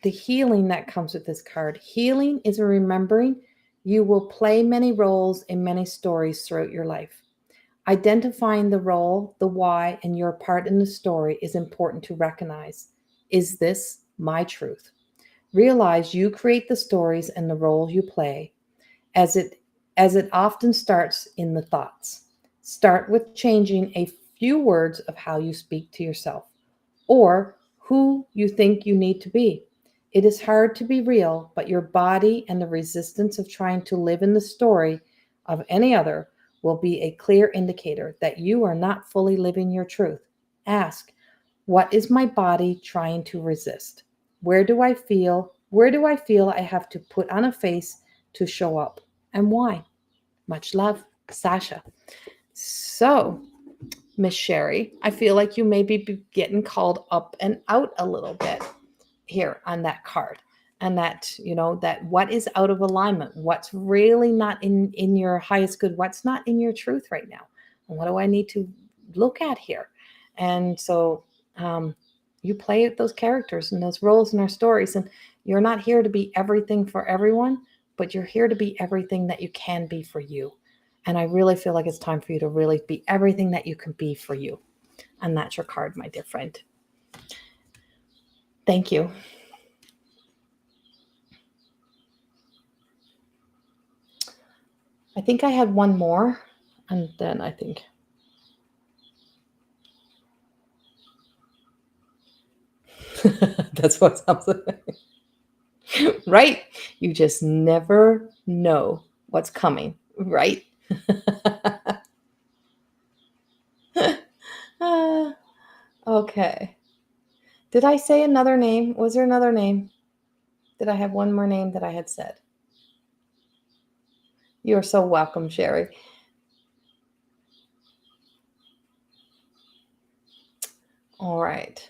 the healing that comes with this card, healing is a remembering you will play many roles in many stories throughout your life. Identifying the role, the why, and your part in the story is important to recognize. Is this my truth? Realize you create the stories and the role you play, as it often starts in the thoughts. Start with changing a few words of how you speak to yourself or who you think you need to be. It is hard to be real, but your body and the resistance of trying to live in the story of any other will be a clear indicator that you are not fully living your truth. Ask, what is my body trying to resist? Where do I feel I have to put on a face to show up? And why? Much love, Sasha. So, Miss Sherry, I feel like you may be getting called up and out a little bit here on that card. And that, that what is out of alignment, what's really not in your highest good, what's not in your truth right now. And what do I need to look at here? And so you play those characters and those roles in our stories. And you're not here to be everything for everyone, but you're here to be everything that you can be for you. And I really feel like it's time for you to really be everything that you can be for you. And that's your card, my dear friend. Thank you. I think I had one more, and then I think. That's what sounds like. Right? You just never know what's coming, right? Okay. Did I say another name? Was there another name? Did I have one more name that I had said? You're so welcome, Sherry. All right.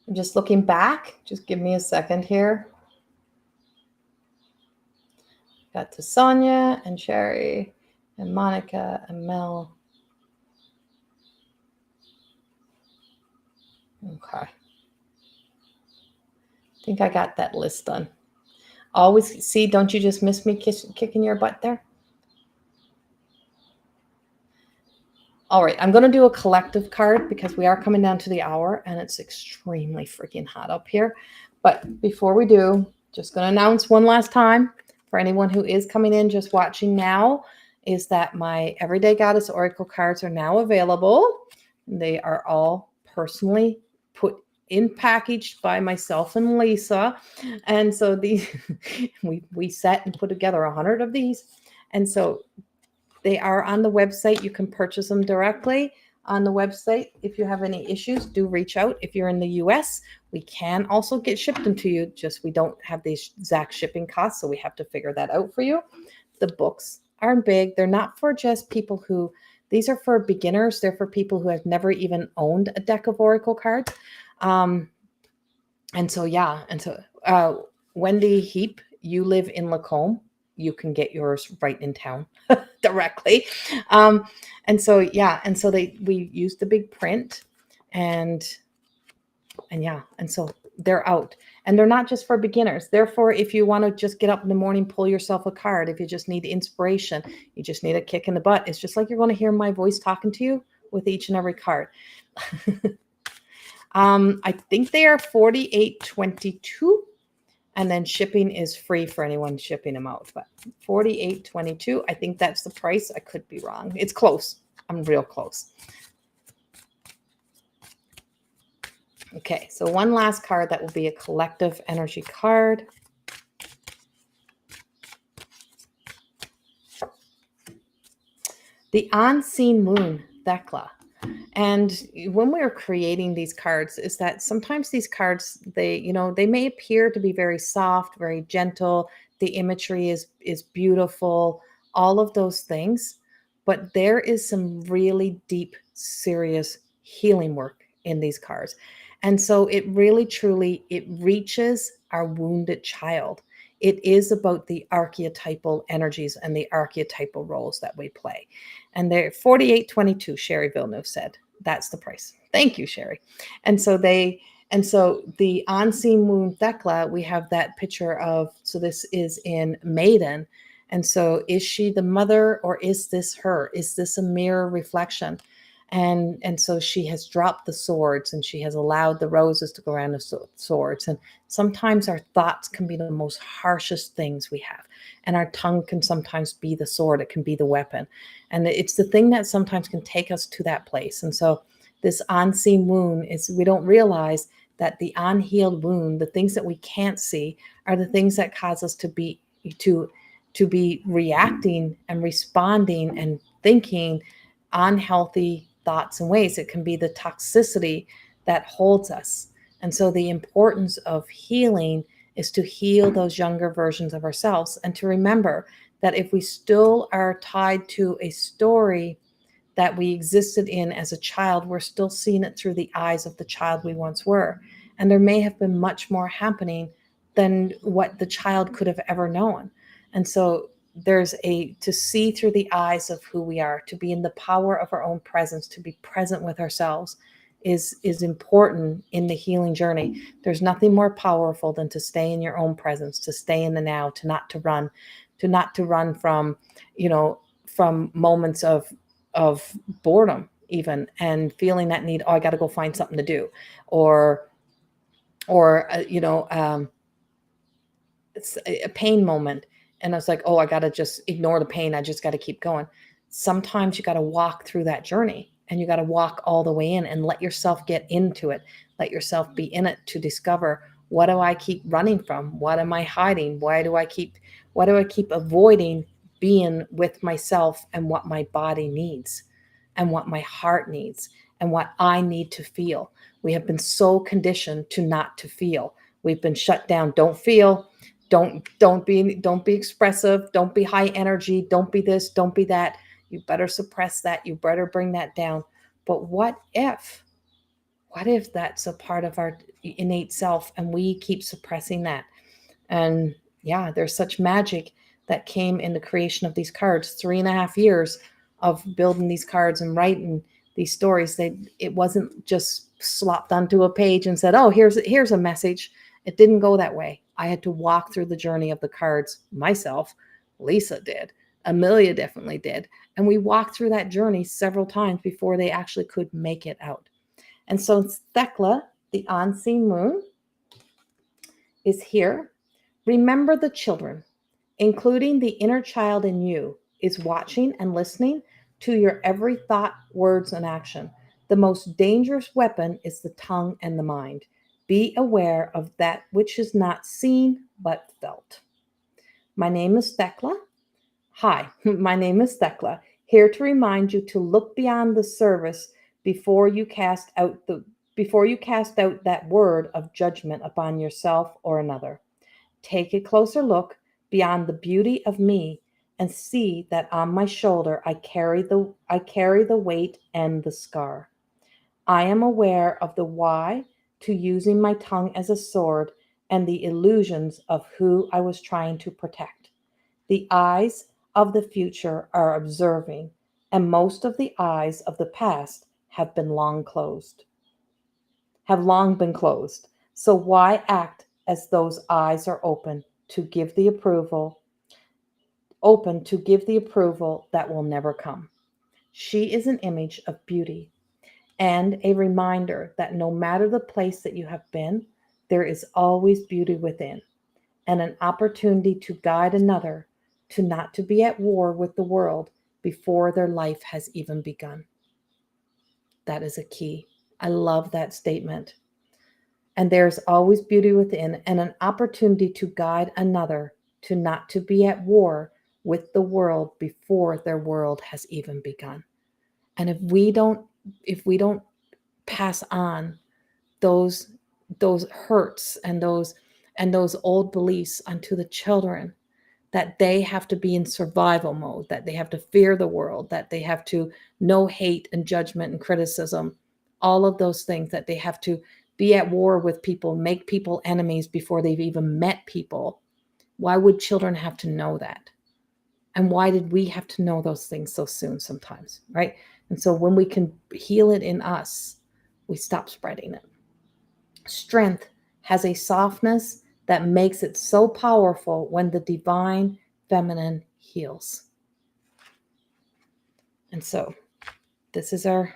I'm just looking back. Just give me a second here. Got to Sonia and Sherry and Monica and Mel. Okay. I think I got that list done. Always see, don't you just miss me kicking your butt there? All right, I'm going to do a collective card because we are coming down to the hour and it's extremely freaking hot up here. But before we do, just going to announce one last time for anyone who is coming in just watching now is that my Everyday Goddess Oracle cards are now available. They are all personally put in packaged by myself and Lisa. And so these we set and put together 100 of these. And so they are on the website. You can purchase them directly on the website. If you have any issues, do reach out. If you're in the US, we can also ship them to you. Just we don't have these exact shipping costs, so we have to figure that out for you. The books are big. They're not for just people who, these are for beginners. They're for people who have never even owned a deck of Oracle cards. And so Wendy Heap, you live in Lacombe. You can get yours right in town directly. And so we use the big print and so they're out, and they're not just for beginners. Therefore, if you want to just get up in the morning, pull yourself a card, if you just need inspiration, you just need a kick in the butt. It's just like you're going to hear my voice talking to you with each and every card. I think they are $48.22. And then shipping is free for anyone shipping them out. But $48.22, I think that's the price. I could be wrong. It's close. I'm real close. Okay, so one last card that will be a collective energy card. The unseen moon, Thecla. And when we're creating these cards, is that sometimes these cards, they may appear to be very soft, very gentle. The imagery is beautiful, all of those things, but there is some really deep, serious healing work in these cards. And so it really truly it reaches our wounded child. It is about the archetypal energies and the archetypal roles that we play. And they're 48.22, Sherry Villeneuve said. That's the price. Thank you, Sherry. And so the unseen wound Thecla, we have that picture of, so this is in Maiden. And so is she the mother, or is this her? Is this a mirror reflection? And so she has dropped the swords, and she has allowed the roses to go around the swords. And sometimes our thoughts can be the most harshest things we have. And our tongue can sometimes be the sword. It can be the weapon. And it's the thing that sometimes can take us to that place. And so this unseen wound is, we don't realize that the unhealed wound, the things that we can't see, are the things that cause us to be reacting and responding and thinking unhealthy thoughts and ways. It can be the toxicity that holds us. And so the importance of healing is to heal those younger versions of ourselves, and to remember that if we still are tied to a story that we existed in as a child, we're still seeing it through the eyes of the child we once were. And there may have been much more happening than what the child could have ever known. And so to see through the eyes of who we are, to be in the power of our own presence, to be present with ourselves is important in the healing journey. There's nothing more powerful than to stay in your own presence, to stay in the now, to not to run from, from moments of boredom even, and feeling that need, oh, I got to go find something to do, or it's a pain moment, and I was like, oh, I got to just ignore the pain, I just got to keep going. Sometimes you got to walk through that journey, and you got to walk all the way in and let yourself get into it, let yourself be in it, to discover, what do I keep running from? What am I hiding? Why do I keep avoiding being with myself and what my body needs and what my heart needs and what I need to feel? We have been so conditioned to not to feel. We've been shut down. Don't feel. Don't be expressive. Don't be high energy. Don't be this. Don't be that. You better suppress that. You better bring that down. But what if that's a part of our innate self, and we keep suppressing that? And yeah, there's such magic that came in the creation of these cards. 3.5 years of building these cards and writing these stories. It wasn't just slopped onto a page and said, oh, here's a message. It didn't go that way. I had to walk through the journey of the cards myself. Lisa did. Amelia definitely did. And we walked through that journey several times before they actually could make it out. And so Thecla, the unseen moon, is here. Remember, the children, including the inner child in you, is watching and listening to your every thought, words, and action. The most dangerous weapon is the tongue and the mind. Be aware of that which is not seen but felt. My name is Thecla. Hi, my name is Thecla, here to remind you to look beyond the surface before you cast out that word of judgment upon yourself or another. Take a closer look beyond the beauty of me and see that on my shoulder I carry the weight and the scar. I am aware of the why to using my tongue as a sword and the illusions of who I was trying to protect. The eyes of the future are observing, and most of the eyes of the past have long been closed. So why act as those eyes are open to give the approval that will never come? She is an image of beauty and a reminder that no matter the place that you have been, there is always beauty within, and an opportunity to guide another to not to be at war with the world before their life has even begun. That is a key. I love that statement. And there's always beauty within, and an opportunity to guide another to not to be at war with the world before their world has even begun. And if we don't pass on those hurts and those old beliefs onto the children, that they have to be in survival mode, that they have to fear the world, that they have to know hate and judgment and criticism, all of those things, that they have to be at war with people, make people enemies before they've even met people. Why would children have to know that? And why did we have to know those things so soon sometimes, right? And so when we can heal it in us, we stop spreading it. Strength has a softness that makes it so powerful when the divine feminine heals. And so this is our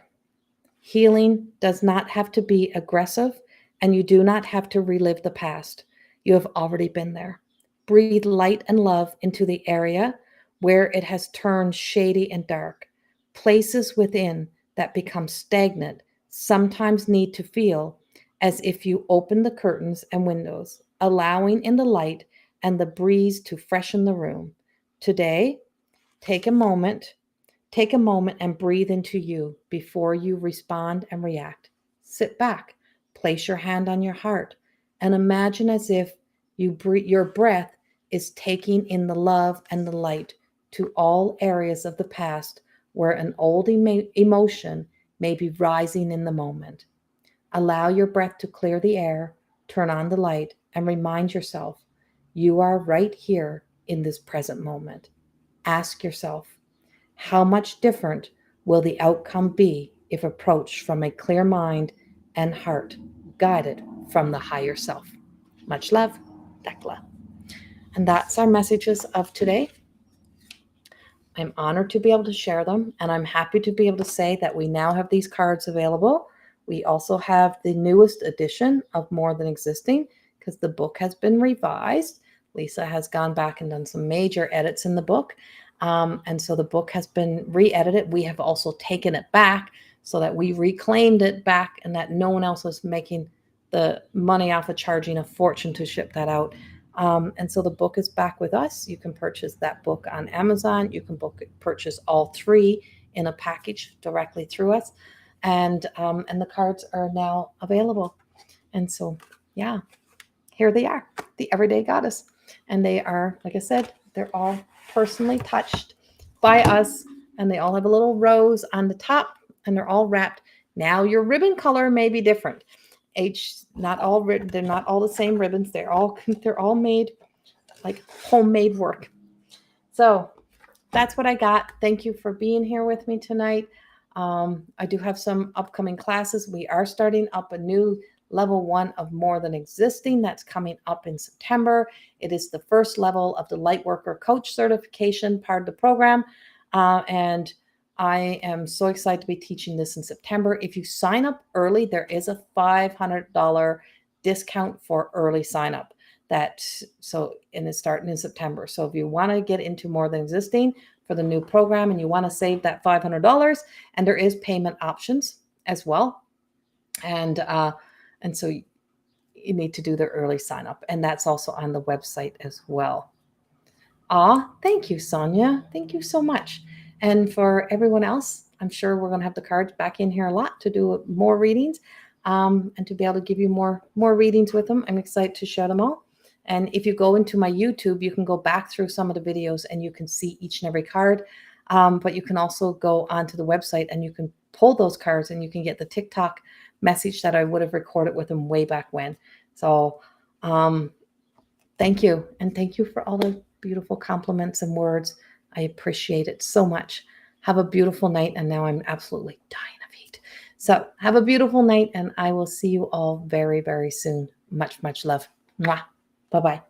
healing. Does not have to be aggressive, and you do not have to relive the past. You have already been there. Breathe light and love into the area where it has turned shady and dark. Places within that become stagnant sometimes need to feel as if you open the curtains and windows, allowing in the light and the breeze to freshen the room. Today, take a moment and breathe into you before you respond and react. Sit back, place your hand on your heart, and imagine as if your breath is taking in the love and the light to all areas of the past where an old emotion may be rising in the moment. Allow your breath to clear the air, turn on the light, and remind yourself you are right here in this present moment. Ask yourself, how much different will the outcome be if approached from a clear mind and heart, guided from the higher self? Much love, Thecla. And that's our messages of today. I'm honored to be able to share them, and I'm happy to be able to say that we now have these cards available. We also have the newest edition of More Than Existing, because the book has been revised. Lisa has gone back and done some major edits in the book. And so the book has been re-edited. We have also taken it back so that we reclaimed it back and that no one else was making the money off of charging a fortune to ship that out. And so the book is back with us. You can purchase that book on Amazon. You can purchase all three in a package directly through us. And the cards are now available. And so, yeah, here they are, the Everyday Goddess. And they are, like I said, they're all personally touched by us, and they all have a little rose on the top, and they're all wrapped. Now your ribbon color may be different. They're not all the same ribbons. They're all made like homemade work. So that's what I got. Thank you for being here with me tonight. I do have some upcoming classes. We are starting up a new level 1 of More Than Existing that's coming up in September. It is the first level of the Lightworker Coach certification part of the program. And I am so excited to be teaching this in September. If you sign up early, there is a $500 discount for early sign up. And it's starting in September. So if you want to get into More Than Existing for the new program and you want to save that $500, and there is payment options as well. And so you need to do the early sign up, and that's also on the website as well. Thank you, Sonia. Thank you so much. And for everyone else, I'm sure we're going to have the cards back in here a lot to do more readings, and to be able to give you more readings with them. I'm excited to share them all. And if you go into my YouTube, you can go back through some of the videos and you can see each and every card. But you can also go onto the website and you can pull those cards and you can get the TikTok message that I would have recorded with them way back when. So thank you. And thank you for all the beautiful compliments and words. I appreciate it so much. Have a beautiful night. And now I'm absolutely dying of heat. So have a beautiful night, and I will see you all very, very soon. Much, much love. Mwah. Bye-bye.